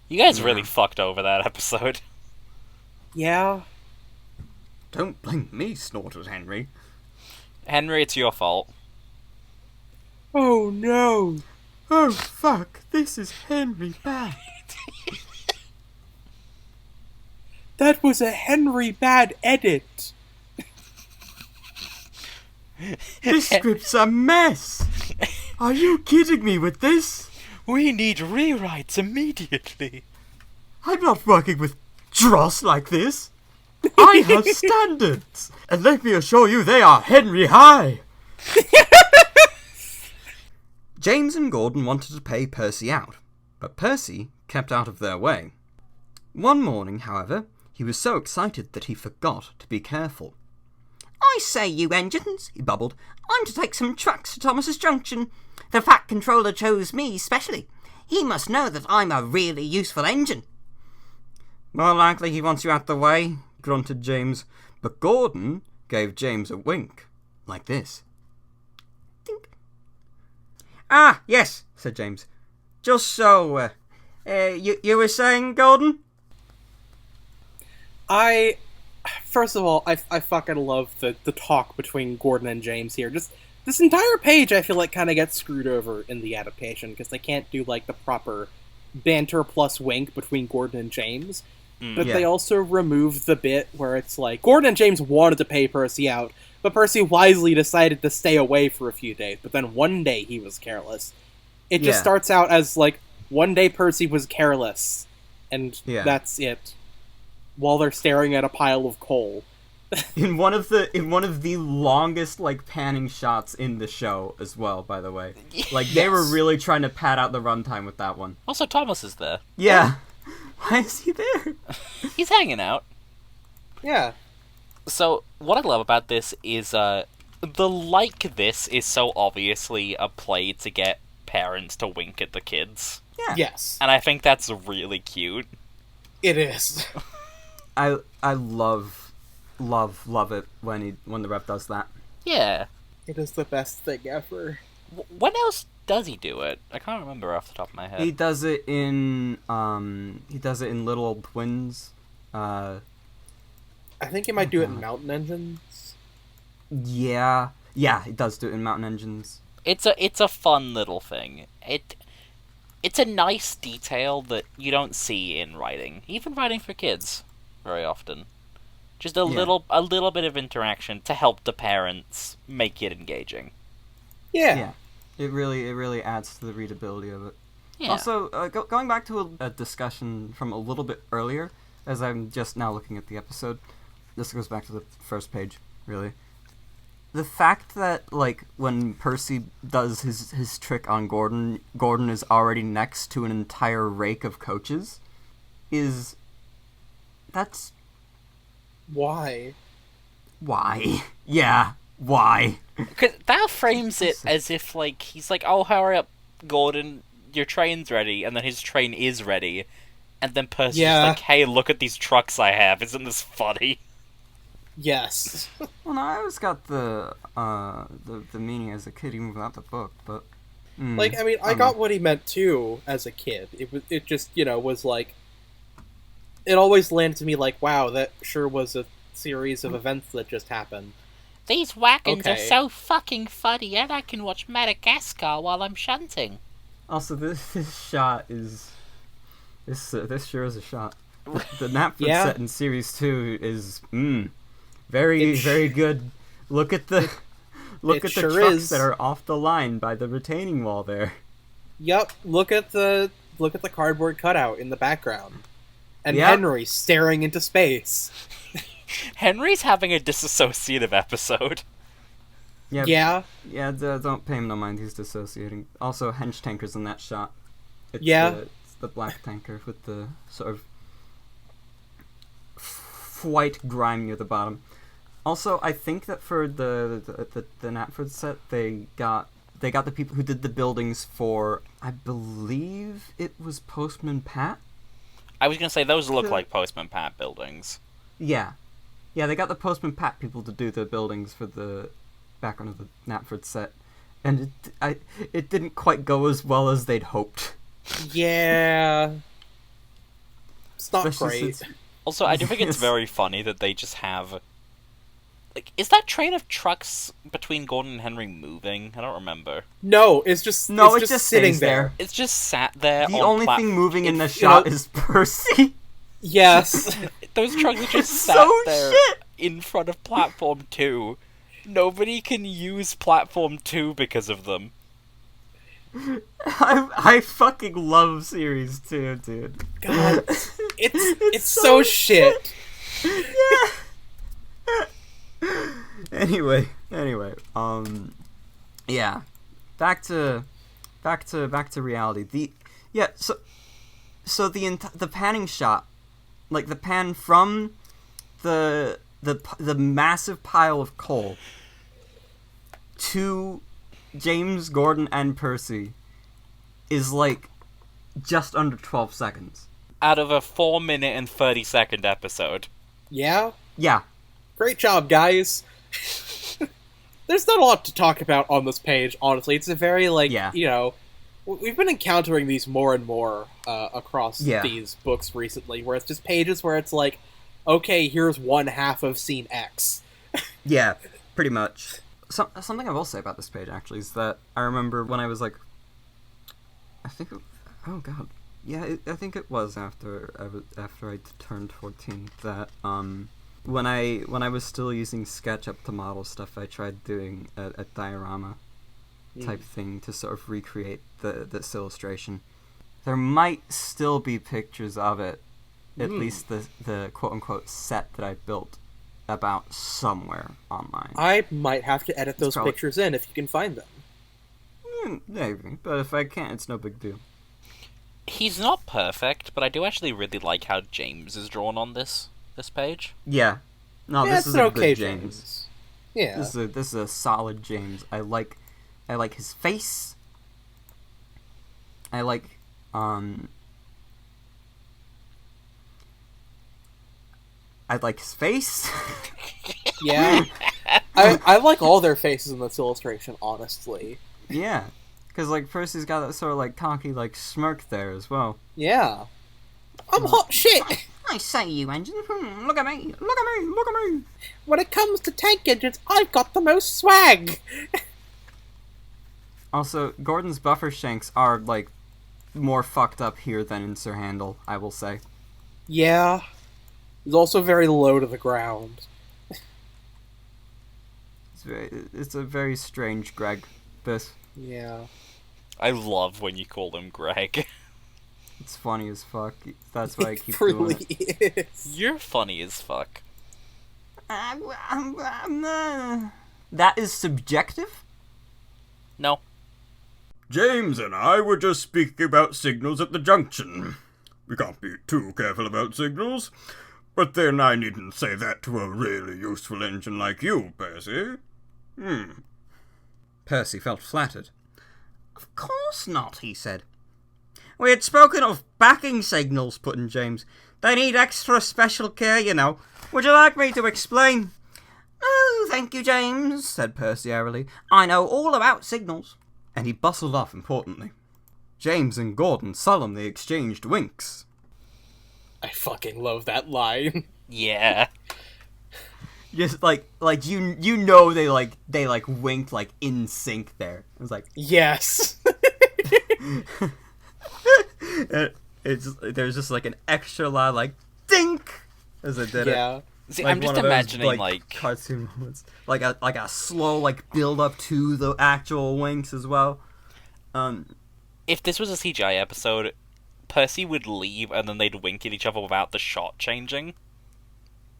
You guys really fucked over that episode. Yeah. Don't blame me, snorted Henry. Henry, it's your fault. Oh no. Oh fuck, this is Henry bad. That was a Henry bad edit. This script's a mess. Are you kidding me with this? We need rewrites immediately. I'm not working with dross like this. I have standards, and let me assure you they are Henry high. James and Gordon wanted to pay Percy out, but Percy kept out of their way. One morning, however, he was so excited that he forgot to be careful. I say, you engines, he bubbled, I'm to take some trucks to Thomas's Junction. The Fat Controller chose me specially. He must know that I'm a really useful engine. More likely he wants you out the way, grunted James, but Gordon gave James a wink, like this. Dink. Ah, yes, said James. Just so, you were saying, Gordon? First of all, I fucking love the talk between Gordon and James here. Just this entire page, I feel like, kind of gets screwed over in the adaptation, because they can't do, like, the proper banter plus wink between Gordon and James. But they also remove the bit where it's like, Gordon and James wanted to pay Percy out, but Percy wisely decided to stay away for a few days, but then one day he was careless. It just starts out as, like, one day Percy was careless, and that's it. While they're staring at a pile of coal. in one of the longest like panning shots in the show as well, by the way. Like they were really trying to pad out the runtime with that one. Also, Thomas is there. Yeah. Why is he there? He's hanging out. Yeah. So, what I love about this is, the like this is so obviously a play to get parents to wink at the kids. Yeah. Yes. And I think that's really cute. It is. I love it when the rep does that. Yeah. It is the best thing ever. When else does he do it? I can't remember off the top of my head. He does it in Little Old Twins. I think he might do it in Mountain Engines. Yeah, he does do it in Mountain Engines. It's a fun little thing. It's a nice detail that you don't see in writing, even writing for kids, very often. Just a little bit of interaction to help the parents make it engaging. Yeah. It really adds to the readability of it. Yeah. Also, going back to a discussion from a little bit earlier, as I'm just now looking at the episode, this goes back to the first page, really. The fact that, like, when Percy does his trick on Gordon is already next to an entire rake of coaches, that's... Why? Why? Yeah, why? Because that frames it as if, like, he's like, oh, hurry up, Gordon, your train's ready, and then his train is ready, and then Percy's like, hey, look at these trucks I have, isn't this funny? Yes. Well, no, I always got the meaning as a kid, even without the book, but... Like, I mean, I got what he meant, too, as a kid. It just, was like... It always landed to me like, wow, that sure was a series of events that just happened. These wagons are so fucking funny, and I can watch Madagascar while I'm shunting. Also, this shot is... This sure is a shot. The Knapford set in Series 2 is, very good. Look at the trucks that are off the line by the retaining wall there. Yep, look at the cardboard cutout in the background. And Henry staring into space. Henry's having a disassociative episode. Yeah. Don't pay him no mind, he's dissociating. Also, Hench Tanker's in that shot. It's the black tanker with the sort of white grime near the bottom. Also, I think that for the Knapford set, they got the people who did the buildings for, I believe it was Postman Pat? I was going to say, those look like Postman Pat buildings. Yeah, they got the Postman Pat people to do the buildings for the background of the Knapford set, and it didn't quite go as well as they'd hoped. Yeah. It's not great. Also, I do think it's very funny that they just have... Like, is that train of trucks between Gordon and Henry moving? I don't remember. No, it's just sitting there. It's just sat there. The only thing moving in the shot is Percy. Yes. Those trucks are just sat there in front of Platform 2. Nobody can use Platform 2 because of them. I fucking love Series 2, dude. God, it's so shit. Yeah. Anyway, yeah. Back to reality. So the panning shot, like the pan from the massive pile of coal to James, Gordon, and Percy is like just under 12 seconds. Out of a 4-minute and 30-second episode. Yeah? Yeah. Great job, guys. There's not a lot to talk about on this page, honestly. It's a very, we've been encountering these more and more across these books recently, where it's just pages where it's like, okay, here's one half of scene X. Yeah, pretty much. Something I will say about this page, actually, is that I remember when I was like, I think it was after I turned 14 that when I was still using SketchUp to model stuff, I tried doing a diorama type thing to sort of recreate this illustration. There might still be pictures of it, at least the quote unquote set that I built about somewhere online. I might have to edit those probably- pictures in if you can find them. Maybe, but if I can't, it's no big deal. He's not perfect, but I do actually really like how James is drawn on this page. Yeah. No, Yeah, this it's is an a okay good James. Yeah. This is a solid James. I like his face. I like his face. Yeah. I like all their faces in this illustration, honestly. Yeah. Because, like, Percy's got that sort of, like, cocky, like, smirk there as well. Yeah. I'm hot shit! I say, you engine. Look at me. Look at me. Look at me. When it comes to tank engines, I've got the most swag! Also, Gordon's buffer shanks are, like, more fucked up here than in Sir Handel, I will say. Yeah. He's also very low to the ground. It's a very strange Greg, this. Yeah. I love when you call him Greg. It's funny as fuck. That's why I keep It doing really it. is. You're funny as fuck. That is subjective? No. James and I were just speaking about signals at the junction. We can't be too careful about signals. But then I needn't say that to a really useful engine like you, Percy. Percy felt flattered. Of course not, he said. We had spoken of backing signals, put in James. They need extra special care, you know. Would you like me to explain? Oh, thank you, James, said Percy airily. I know all about signals. And he bustled off importantly. James and Gordon solemnly exchanged winks. I fucking love that line. Yeah. Just like you know they winked like in sync there. It was like Yes. there's just like an extra loud like dink as it did it. Yeah. See, Like I'm just one of those, imagining, like... cartoon moments, like a slow like build up to the actual winks as well. If this was a CGI episode, Percy would leave and then they'd wink at each other without the shot changing.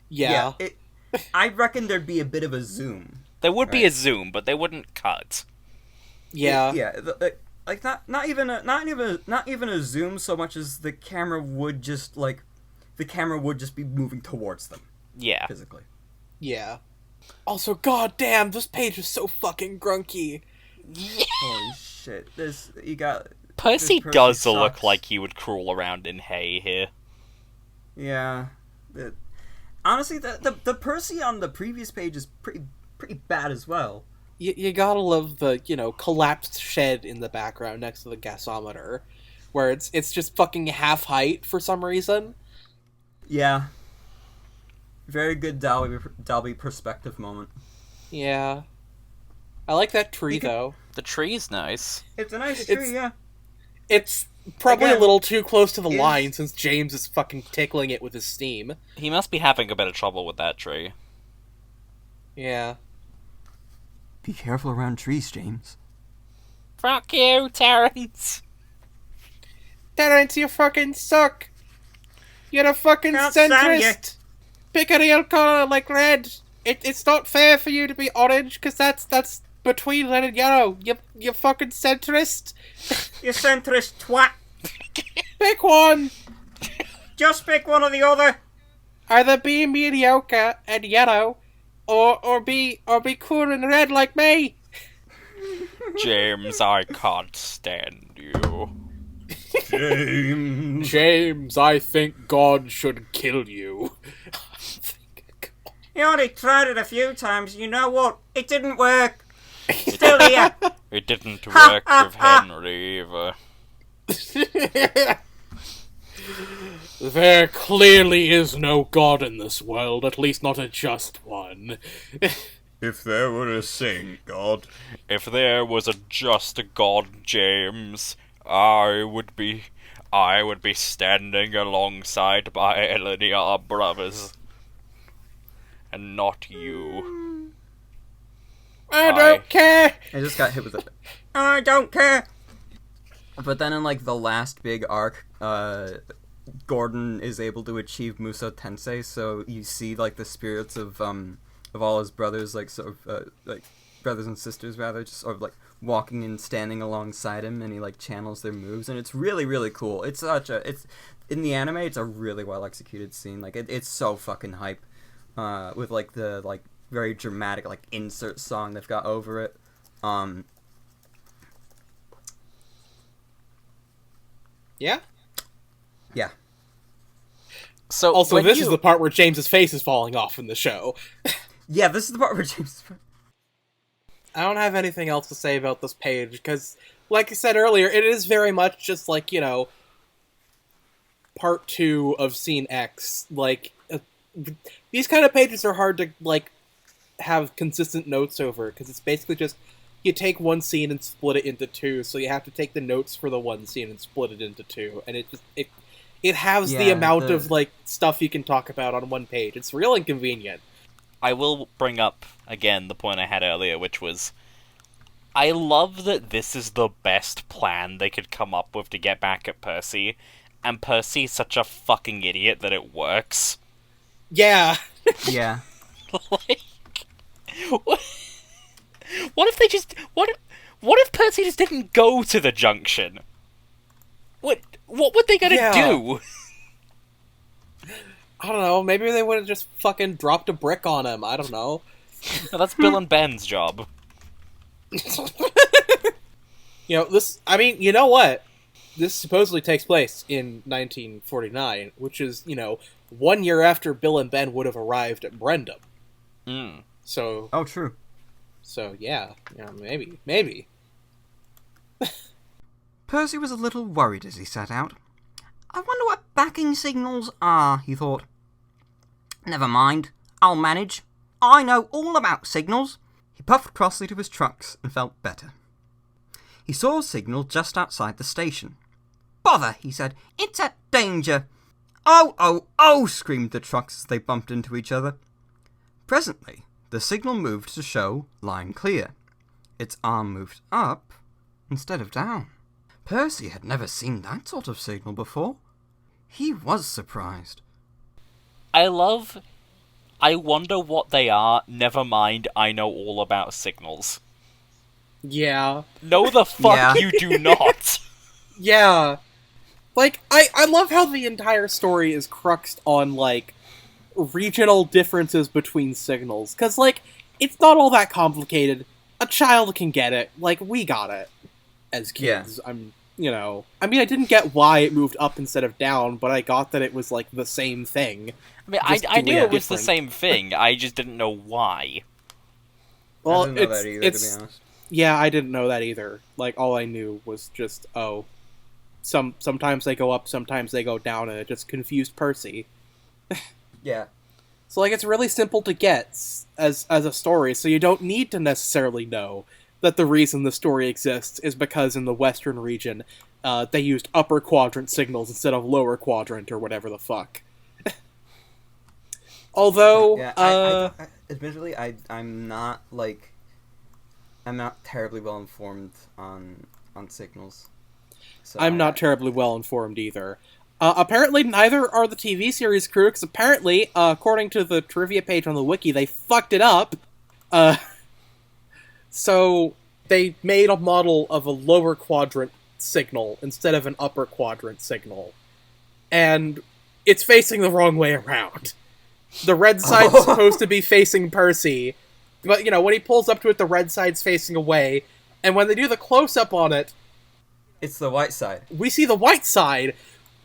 Yeah. I reckon there'd be a bit of a zoom. There would be Right. a zoom, but they wouldn't cut. Yeah. Like not even a zoom so much as the camera would just be moving towards them Yeah. physically. Yeah. Also, goddamn, this page is so fucking grunky. Holy shit! Percy Percy does sucks. look like he would crawl around in hay here. Yeah. Honestly, the Percy on the previous page is pretty bad as well. You gotta love the, collapsed shed in the background next to the gasometer, where it's just fucking half height for some reason. Yeah. Very good Dalby perspective moment. Yeah. I like that tree, though. The tree's nice. It's a nice It's- tree, yeah. It's probably Again, a little too close to the is- line since James is fucking tickling it with his steam. He must be having a bit of trouble with that tree. Yeah. Be careful around trees, James. Fuck you, Terrence! Terrence, you fucking suck! You're a fucking Can't stand centrist! Pick a real color like red! It's not fair for you to be orange, because that's between red and yellow. You fucking centrist! You centrist twat. Pick one! Just pick one or the other. Either be mediocre and yellow, or be cool and red like me! James, I can't stand you. James. James, I think God should kill you. You already tried it a few times. You know what? It didn't work. Still here. It didn't work with Henry either. There clearly is no God in this world, at least not a just one. If there were a sane God, If there was a just God, James, I would be standing alongside my linear brothers. And not you. I don't care! I just got hit with it. I don't care. But then in like the last big arc, Gordon is able to achieve Muso Tensei, so you see like the spirits of all his brothers, like sort of like brothers and sisters rather, just sort of like walking and standing alongside him, and he like channels their moves, and it's really, really cool. It's in the anime, it's a really well executed scene. Like it's so fucking hype, with like the like very dramatic like insert song they've got over it. Yeah. Yeah. So Also, this is the part where James's face is falling off in the show. Yeah, this is the part where James... I don't have anything else to say about this page, because, like I said earlier, it is very much just, like, you know, part 2 of Scene X. Like, these kind of pages are hard to, like, have consistent notes over, because it's basically just, you take one scene and split it into 2, so you have to take the notes for the one scene and split it into 2, and it has the amount of, like, stuff you can talk about on one page. It's real inconvenient. I will bring up, again, the point I had earlier, which was, I love that this is the best plan they could come up with to get back at Percy, and Percy's such a fucking idiot that it works. Yeah. Yeah. Like, what if they just... What if Percy just didn't go to the junction? What were they gonna do? I don't know, maybe they would have just fucking dropped a brick on him, I don't know. No, that's Bill and Ben's job. You know, you know what? This supposedly takes place in 1949, which is, you know, 1 year after Bill and Ben would have arrived at Brendam. So... Oh, true. So, yeah, maybe. Percy was a little worried as he set out. I wonder what backing signals are, he thought. Never mind, I'll manage. I know all about signals. He puffed crossly to his trucks and felt better. He saw a signal just outside the station. Bother, he said, it's at danger. Oh, screamed the trucks as they bumped into each other. Presently, the signal moved to show line clear. Its arm moved up instead of down. Percy had never seen that sort of signal before. He was surprised. I wonder what they are, never mind, I know all about signals. Yeah. No the fuck Yeah. you do not! Yeah. Like, I love how the entire story is cruxed on, like, regional differences between signals. Because, like, it's not all that complicated. A child can get it. Like, we got it. As kids. Yeah. I didn't get why it moved up instead of down, but I got that it was, like, the same thing. I mean, Just I knew doing it was the different. same thing, I just didn't know why. Well, I didn't know that either, to be honest. Yeah, I didn't know that either. Like, all I knew was just, sometimes they go up, sometimes they go down, and it just confused Percy. Yeah. So, like, it's really simple to get as a story, so you don't need to necessarily know that the reason the story exists is because in the Western region, they used upper quadrant signals instead of lower quadrant or whatever the fuck. Although, Yeah, admittedly, I'm not terribly well informed on signals. So I'm not terribly well informed either. Apparently, neither are the TV series crew, because apparently, according to the trivia page on the wiki, they fucked it up. So, they made a model of a lower quadrant signal instead of an upper quadrant signal. And it's facing the wrong way around. The red side's supposed to be facing Percy, but, you know, when he pulls up to it, the red side's facing away, and when they do the close-up on it, It's the white side. we see the white side,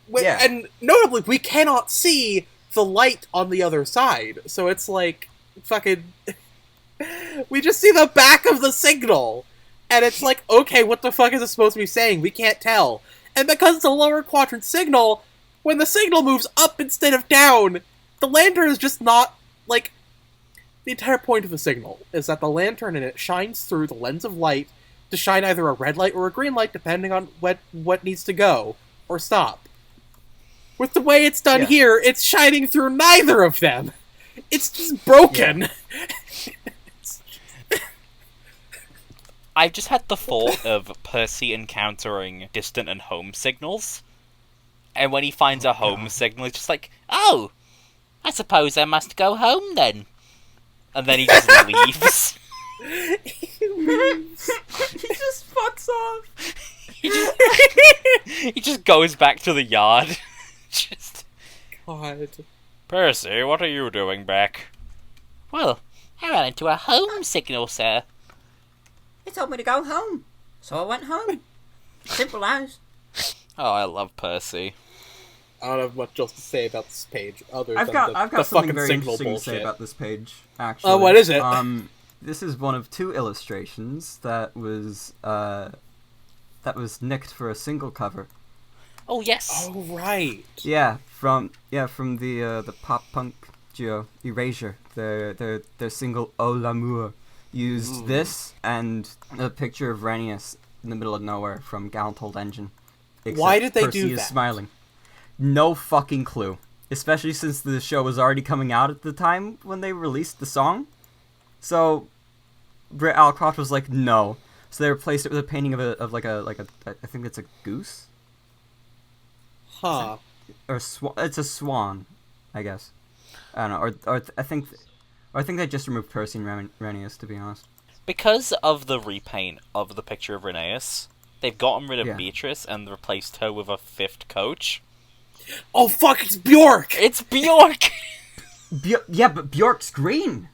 Yeah. and notably, we cannot see the light on the other side, so it's like, fucking... we just see the back of the signal, and it's like, okay, what the fuck is it supposed to be saying? We can't tell. And because it's a lower quadrant signal, when the signal moves up instead of down, the lantern is just not, like... The entire point of the signal is that the lantern in it shines through the lens of light to shine either a red light or a green light, depending on what needs to go or stop. With the way it's done here, it's shining through neither of them. It's just broken. I've just had the thought of Percy encountering distant and home signals, And when he finds a home signal, he's just like, oh, I suppose I must go home then. And then he just leaves. He just fucks off. He just goes back to the yard. Just, God. Percy, what are you doing back? Well, I ran into a home signal, sir. They told me to go home, so I went home. Simple as. Oh, I love Percy. I don't have much else to say about this page other I've than got the something fucking very signal interesting bullshit. to say about this page. Actually, what is it? This is one of 2 illustrations that was nicked for a single cover. Oh, yes. Oh right. Yeah, from the pop punk duo Erasure. Their single "Oh l'amour" used this and a picture of Renius in the middle of nowhere from Gallant Old Engine. Why did they Percy do is that? smiling. No fucking clue. Especially since the show was already coming out at the time when they released the song. So Britt Alcroft was like, no. So they replaced it with a painting of like a I think it's a goose Huh. or it's a swan, I guess. I don't know. Or I think they just removed Percy and Renius, to be honest. Because of the repaint of the picture of Rheneas, they've gotten rid of Yeah. Beatrice and replaced her with a 5th coach. Oh fuck! It's Bjork. It's Bjork! Yeah, but Bjork's green.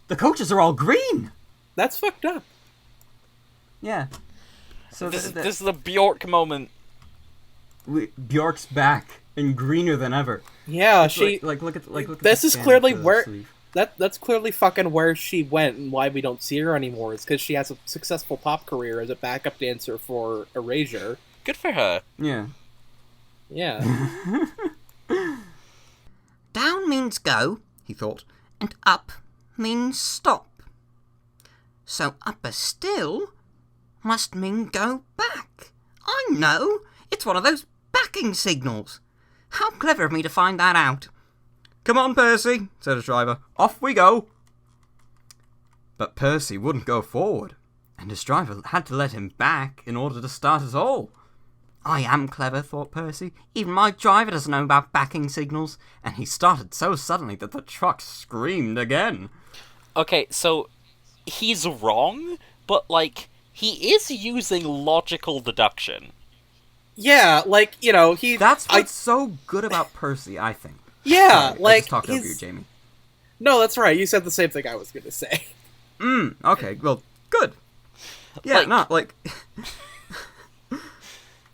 The coaches are all green. That's fucked up. Yeah. So This is the Bjork moment. Bjork's back and greener than ever. Yeah, Look at This the is scan clearly for the where sleeve. that's clearly fucking where she went and why we don't see her anymore is because she has a successful pop career as a backup dancer for Erasure. Good for her. Yeah. Yeah. Down means go, he thought, and up means stop. So upper still must mean go back. I know! It's one of those backing signals. How clever of me to find that out. Come on, Percy, said his driver. Off we go. But Percy wouldn't go forward, and his driver had to let him back in order to start at all. I am clever, thought Percy. Even my driver doesn't know about backing signals. And he started so suddenly that the truck screamed again. Okay, so he's wrong, but, like, he is using logical deduction. Yeah, like, you know, That's what's so good about Percy, I think. Yeah, Sorry, I like, just talked over you, he's... Jamie. No, that's right, you said the same thing I was gonna say. Okay, well, good. Yeah, Like-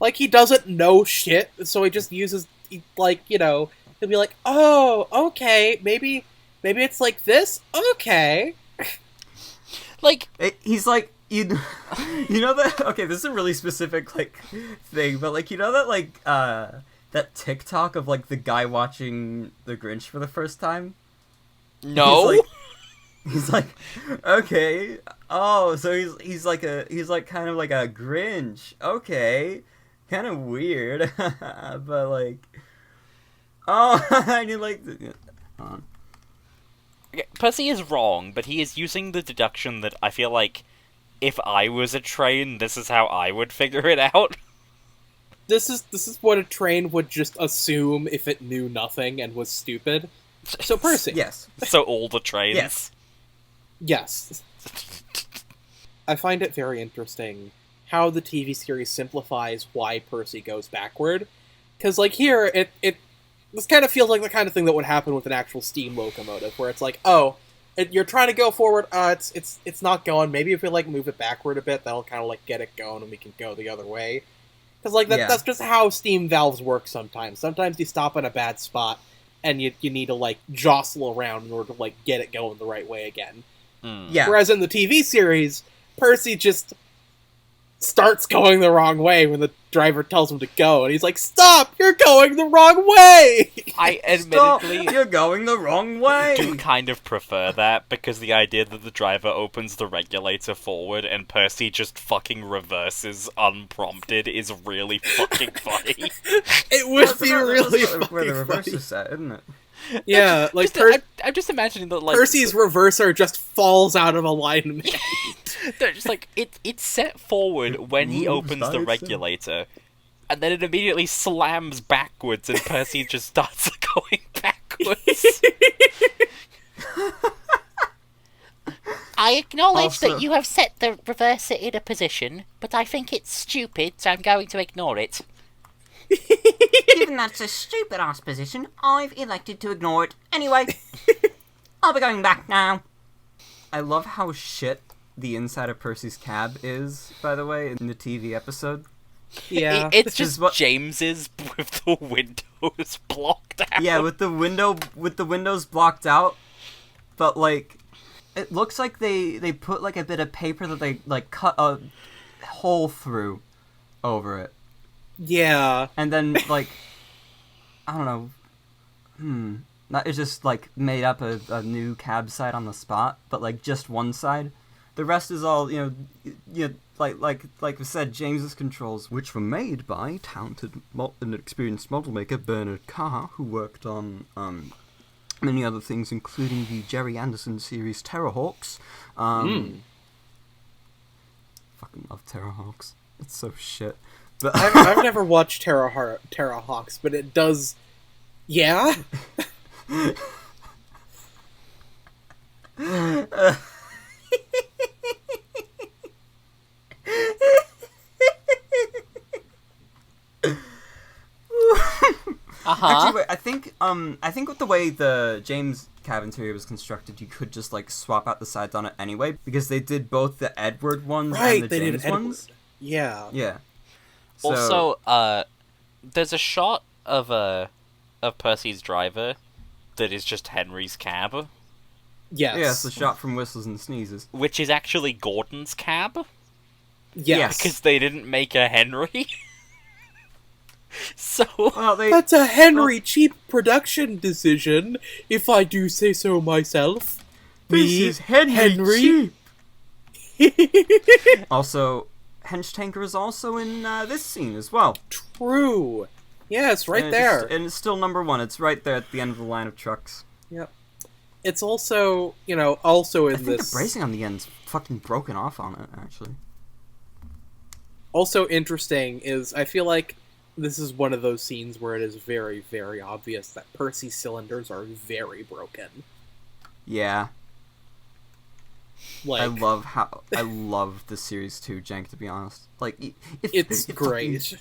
Like, he doesn't know shit, so he just uses, like, you know, he'll be like, oh, okay, maybe it's like this? Okay. Like, He's like, you know that, okay, this is a really specific, like, thing, but, like, you know that, like, that TikTok of, like, the guy watching The Grinch for the first time? no? He's like, okay, oh, so he's like kind of like a Grinch, okay, kind of weird, but, like, oh, I need, like, hold on. Okay, Percy is wrong, but he is using the deduction that I feel like if I was a train, this is how I would figure it out. This is what a train would just assume if it knew nothing and was stupid. So, Percy. Yes. So all the trains. Yes. Yes. I find it very interesting how the TV series simplifies why Percy goes backward. Because, like, here, this kind of feels like the kind of thing that would happen with an actual steam locomotive, where it's like, oh, you're trying to go forward, it's not going, maybe if we, like, move it backward a bit, that'll kind of, like, get it going and we can go the other way. Because, like, that's just how steam valves work sometimes. Sometimes you stop in a bad spot, and you need to, like, jostle around in order to, like, get it going the right way again. Yeah. Whereas in the TV series, Percy just starts going the wrong way when the driver tells him to go, and he's like, "Stop! You're going the wrong way!" I Stop! admittedly You're going the wrong way! do kind of prefer that, because the idea that the driver opens the regulator forward and Percy just fucking reverses unprompted is really fucking funny. It would be really That's where the fucking reverse funny. is set, isn't it? Yeah, like I'm just imagining that, like, Percy's reverser just falls out of alignment. they're just like it's set forward when he Moves opens the by itself. regulator, and then it immediately slams backwards, and Percy just starts going backwards. I acknowledge Also- that you have set the reverser in a position, but I think it's stupid, so I'm going to ignore it. Given that's a stupid ass position, I've elected to ignore it. Anyway, I'll be going back now. I love how shit the inside of Percy's cab is, by the way, in the TV episode. Yeah. It's Which is just what- James's with the windows blocked out. Yeah, with the windows blocked out, but like, it looks like they put like a bit of paper that they like cut a hole through over it, Yeah. and then like, I don't know, that is just like made up a new cab side on the spot, but like just one side. The rest is all like we said, James's controls, which were made by talented and experienced model maker Bernard Carr, who worked on many other things, including the Jerry Anderson series Terrorhawks. Fucking love Terrorhawks. It's so shit. But I've never watched Terrahawks, but it does. Yeah. Actually, wait, I think with the way the James cab interior was constructed, you could just like swap out the sides on it anyway, because they did both the Edward ones Right, and the they James did Edward. ones. Yeah. Yeah. So, Also, there's a shot of Percy's driver that is just Henry's cab, Yes. yeah, it's the shot from Whistles and Sneezes. which is actually Gordon's cab, Yes. because they didn't make a Henry. So, Well, they That's a Henry cheap production decision, if I do say so myself. Henry. also Hench Tanker is also in this scene as well. True. Yes, right And there. and it's still number one. It's right there at the end of the line of trucks. Yep. It's also, also I in think this. the bracing on the end's fucking broken off on it, actually. Also interesting is I feel like this is one of those scenes where it is very, very obvious that Percy's cylinders are very broken. Yeah. Like, I love the Series 2 jank, to be honest. Like, it's great.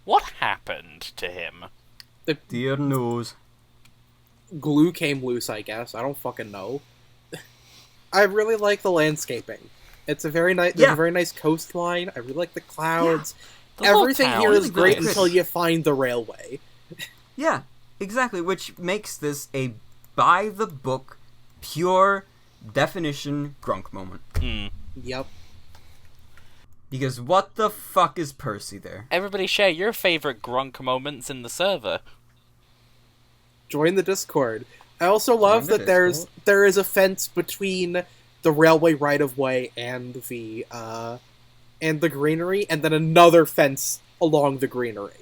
what happened to him? Dear knows. Glue came loose, I guess. I don't fucking know. I really like the landscaping. It's a very nice. There's Yeah. a very nice coastline. I really like the clouds. The little Everything town here is is great nice. until you find the railway. Yeah, exactly, which makes this a by-the-book, pure definition grunk moment. Yep. Because what the fuck is Percy there? Everybody share your favorite grunk moments in the server. Join the Discord. I also love the that Discord. there is a fence between the railway right of way and the greenery, and then another fence along the greenery.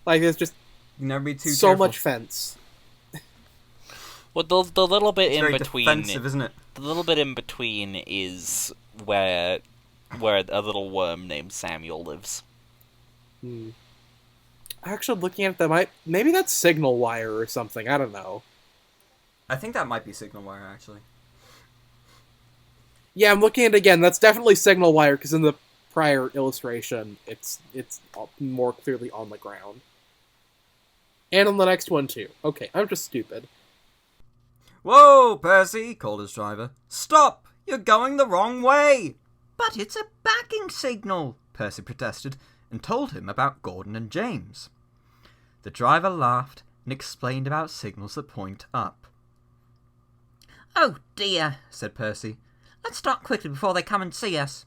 Like there's just You never be too so careful. much fence. Well, the little bit It's in very between, defensive, isn't it? the little bit in between is where a little worm named Samuel lives. Actually, looking at that, maybe that's signal wire or something. I don't know. I think that might be signal wire, actually. Yeah, I'm looking at it again. That's definitely signal wire because in the prior illustration, it's more clearly on the ground. And on the next one too. Okay, I'm just stupid. Whoa, Percy, called his driver. Stop! You're going the wrong way! But it's a backing signal. Percy protested, and told him about Gordon and James. The driver laughed and explained about signals that point up. Oh dear. Said Percy, Let's start quickly before they come and see us.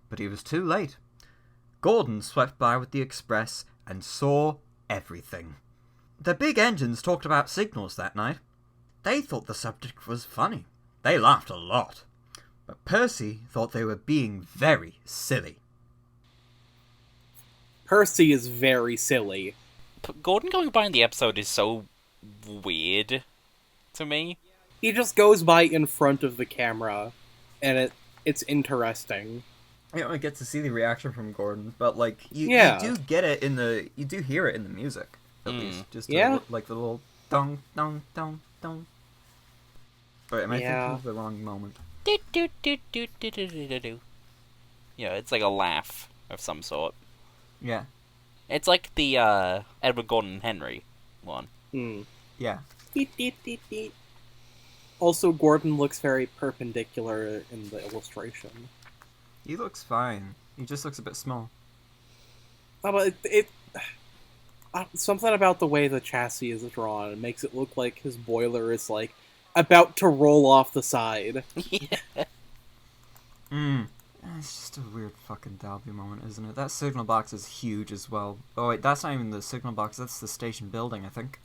but he was too late. Gordon swept by with the express and saw everything. The big engines talked about signals that night. They thought the subject was funny. They laughed a lot. But Percy thought they were being very silly. Percy is very silly. Gordon going by in the episode is so weird to me. He just goes by in front of the camera, and it's interesting. you don't get to see the reaction from Gordon, but like you do get it you do hear it in the music at least, just like the little dong dong dong dong. Wait, am I thinking of the wrong moment? Do do do do do do do do. Yeah, it's like a laugh of some sort. Yeah. It's like the Edward Gordon Henry one. Yeah. Beep, beep, beep, beep. Also, Gordon looks very perpendicular in the illustration. He looks fine. He just looks a bit small. Oh, but something about the way the chassis is drawn makes it look like his boiler is, like, about to roll off the side. Yeah. It's just a weird fucking Dalby moment, isn't it? That signal box is huge as well. Oh wait, that's not even the signal box, that's the station building, I think.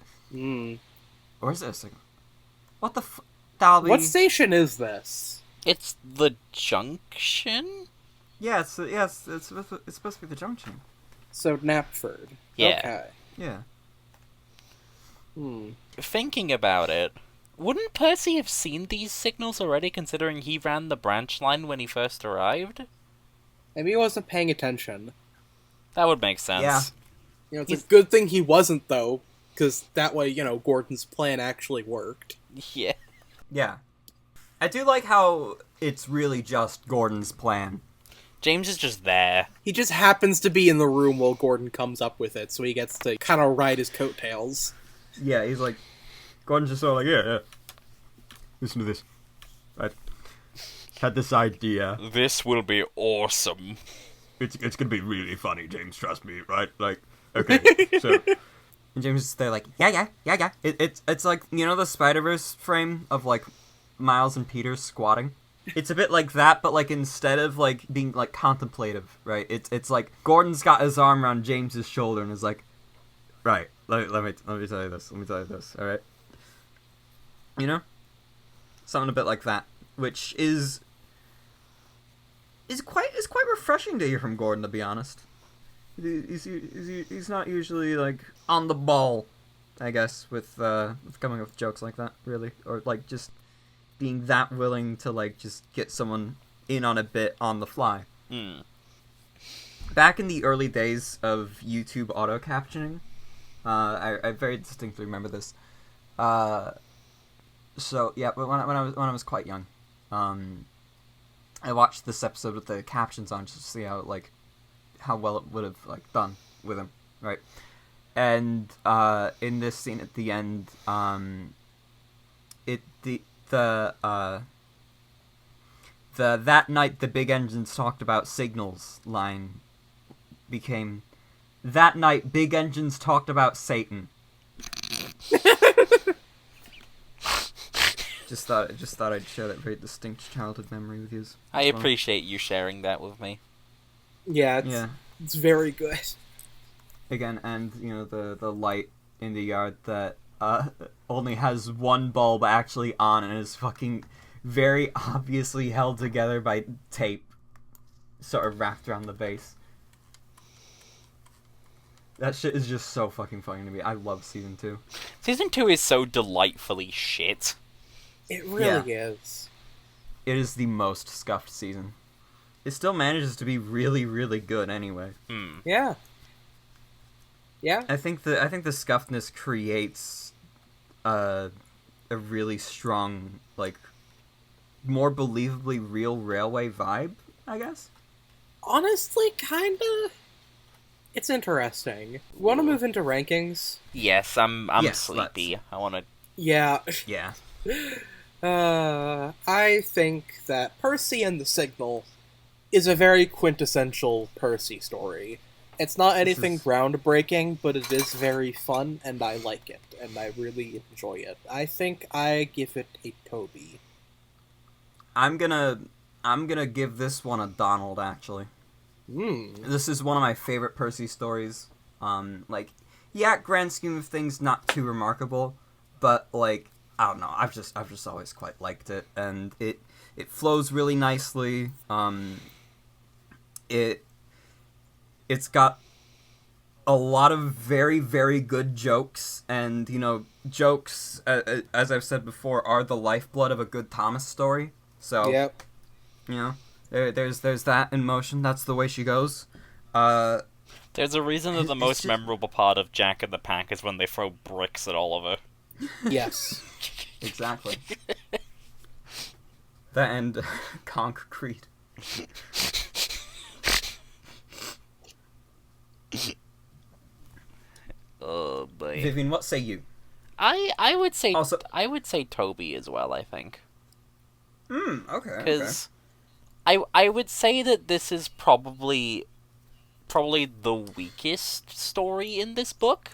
Or is it a signal? What the Dalby? What station is this? It's the junction? Yeah, it's supposed to be the junction. So, Knapford. Yeah. Okay. Yeah. Thinking about it, wouldn't Percy have seen these signals already, considering he ran the branch line when he first arrived? Maybe he wasn't paying attention. That would make sense. Yeah. You know, it's a good thing he wasn't, though, because that way, you know, Gordon's plan actually worked. Yeah. Yeah. I do like how it's really just Gordon's plan. James is just there. He just happens to be in the room while Gordon comes up with it, so he gets to kind of ride his coattails. Yeah, he's like... Gordon's just sort of like, yeah. Listen to this. I had this idea. This will be awesome. It's gonna be really funny, James, trust me, right? Like, okay, so... And James is there like, yeah. It's like, you know the Spider-Verse frame of, like, Miles and Peter squatting? It's a bit like that, but, like, instead of, like, being, like, contemplative, right? It's like, Gordon's got his arm around James's shoulder and is like, right, let me tell you this, alright? you know? Something a bit like that, which is quite refreshing to hear from Gordon, to be honest. He's not usually, like, on the ball, I guess, with coming up with jokes like that, really. Or, like, just being that willing to, like, just get someone in on a bit on the fly. Back in the early days of YouTube auto-captioning, I very distinctly remember this. So, yeah, but when I was quite young, I watched this episode with the captions on just to see how well it would have, like, done with him, right? And in this scene at the end, that night the big engines talked about signals line became, that night big engines talked about Satan. Just thought I'd share that very distinct childhood memory with you. I appreciate you sharing that with me. Yeah, it's very good. Again, and, you know, the light in the yard that only has one bulb actually on and is fucking very obviously held together by tape sort of wrapped around the base. That shit is just so fucking funny to me. I love Season 2. Season 2 is so delightfully shit. It really is. It is the most scuffed season. It still manages to be really, really good anyway. Yeah. Yeah. I think the scuffedness creates a really strong, like, more believably real railway vibe, I guess. Honestly, kinda. It's interesting. Want to move into rankings? Yes, I'm Yes, sleepy. I want to... Yeah. Yeah. I think that Percy and the Signal is a very quintessential Percy story. It's not anything groundbreaking, but it is very fun, and I like it, and I really enjoy it. I think I give it a Toby. I'm gonna give this one a Donald, actually. This is one of my favorite Percy stories. Grand scheme of things, not too remarkable, but, like, I don't know, I've just always quite liked it, and it flows really nicely. It's got a lot of very, very good jokes, and, you know, jokes, as I've said before, are the lifeblood of a good Thomas story. So, Yep. you know, There's that in motion. That's the way she goes. There's a reason that the It's most just- memorable part of Jack and the Pack is when they throw bricks at Oliver. Yes. Exactly. That and concrete. Oh boy. Vivian, what say you? I would say Also- I would say Toby as well. I think Okay. because I would say that this is probably the weakest story in this book,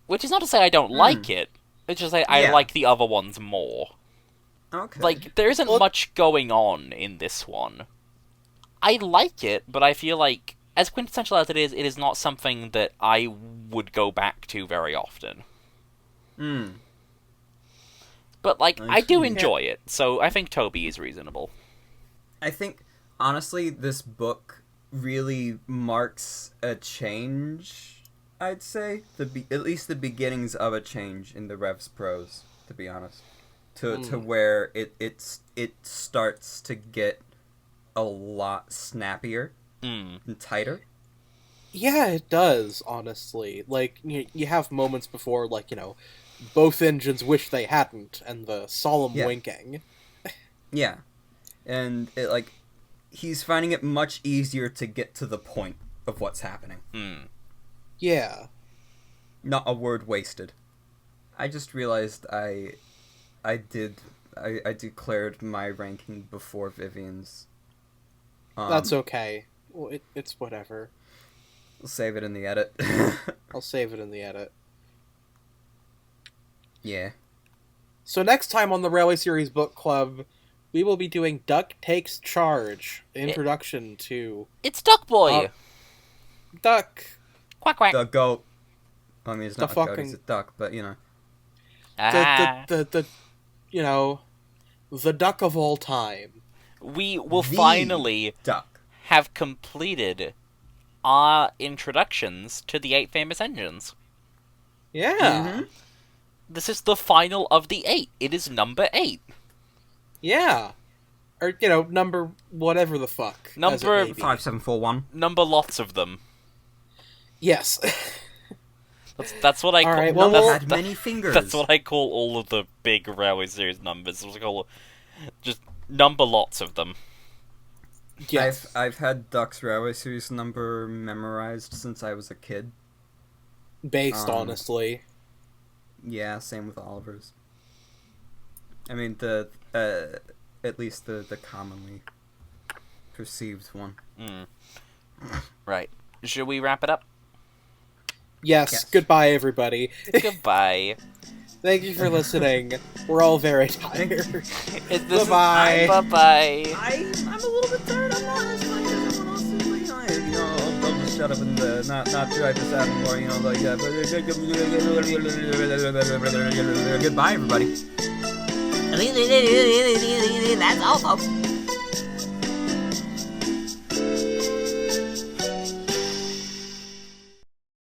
which is not to say I don't like it. It's just I Yeah. like the other ones more. Okay. Like there isn't Well- much going on in this one. I like it, but I feel like as quintessential as it is not something that I would go back to very often. But like I do see. enjoy it, so I think Toby is reasonable. I think, honestly, this book really marks a change, I'd say. At least the beginnings of a change in the Rev's prose, to be honest. To where it starts to get a lot snappier and tighter. Yeah, it does, honestly. Like, you have moments before, like, both engines wish they hadn't, and the solemn Yeah. winking. Yeah. And, he's finding it much easier to get to the point of what's happening. Yeah. Not a word wasted. I just realized I declared my ranking before Vivian's. That's okay. Well, it's whatever. We'll save it in the edit. I'll save it in the edit. Yeah. So next time on the Railway Series Book Club, we will be doing Duck Takes Charge. Introduction to It's Duck Boy. Duck. Quack quack. The goat. I mean, it's The not a goat, fucking- it's a duck, but, Ah. The duck of all time. We will The finally duck. have completed our introductions to the 8 famous engines. Yeah. This is the final of the 8. It is number 8. Yeah. Or, number whatever the fuck. as it Number may be. 5741. Number lots of them. Yes. That's what I call. Alright, well, Number we'll- had many fingers. That's what I call all of the big Railway Series numbers. I call just number lots of them. Yes. I've had Duck's Railway Series number memorized since I was a kid. Based, honestly. Yeah, same with Oliver's. I mean, at least the commonly perceived one. Right. Should we wrap it up? Yes. Goodbye, everybody. Goodbye. Thank you for listening. We're all very tired. Bye. Bye. I'm a little bit tired. I'm honest. Everyone else is really tired. I'll just shut up and not try this out anymore. Like that. Goodbye, everybody. That's all, folks.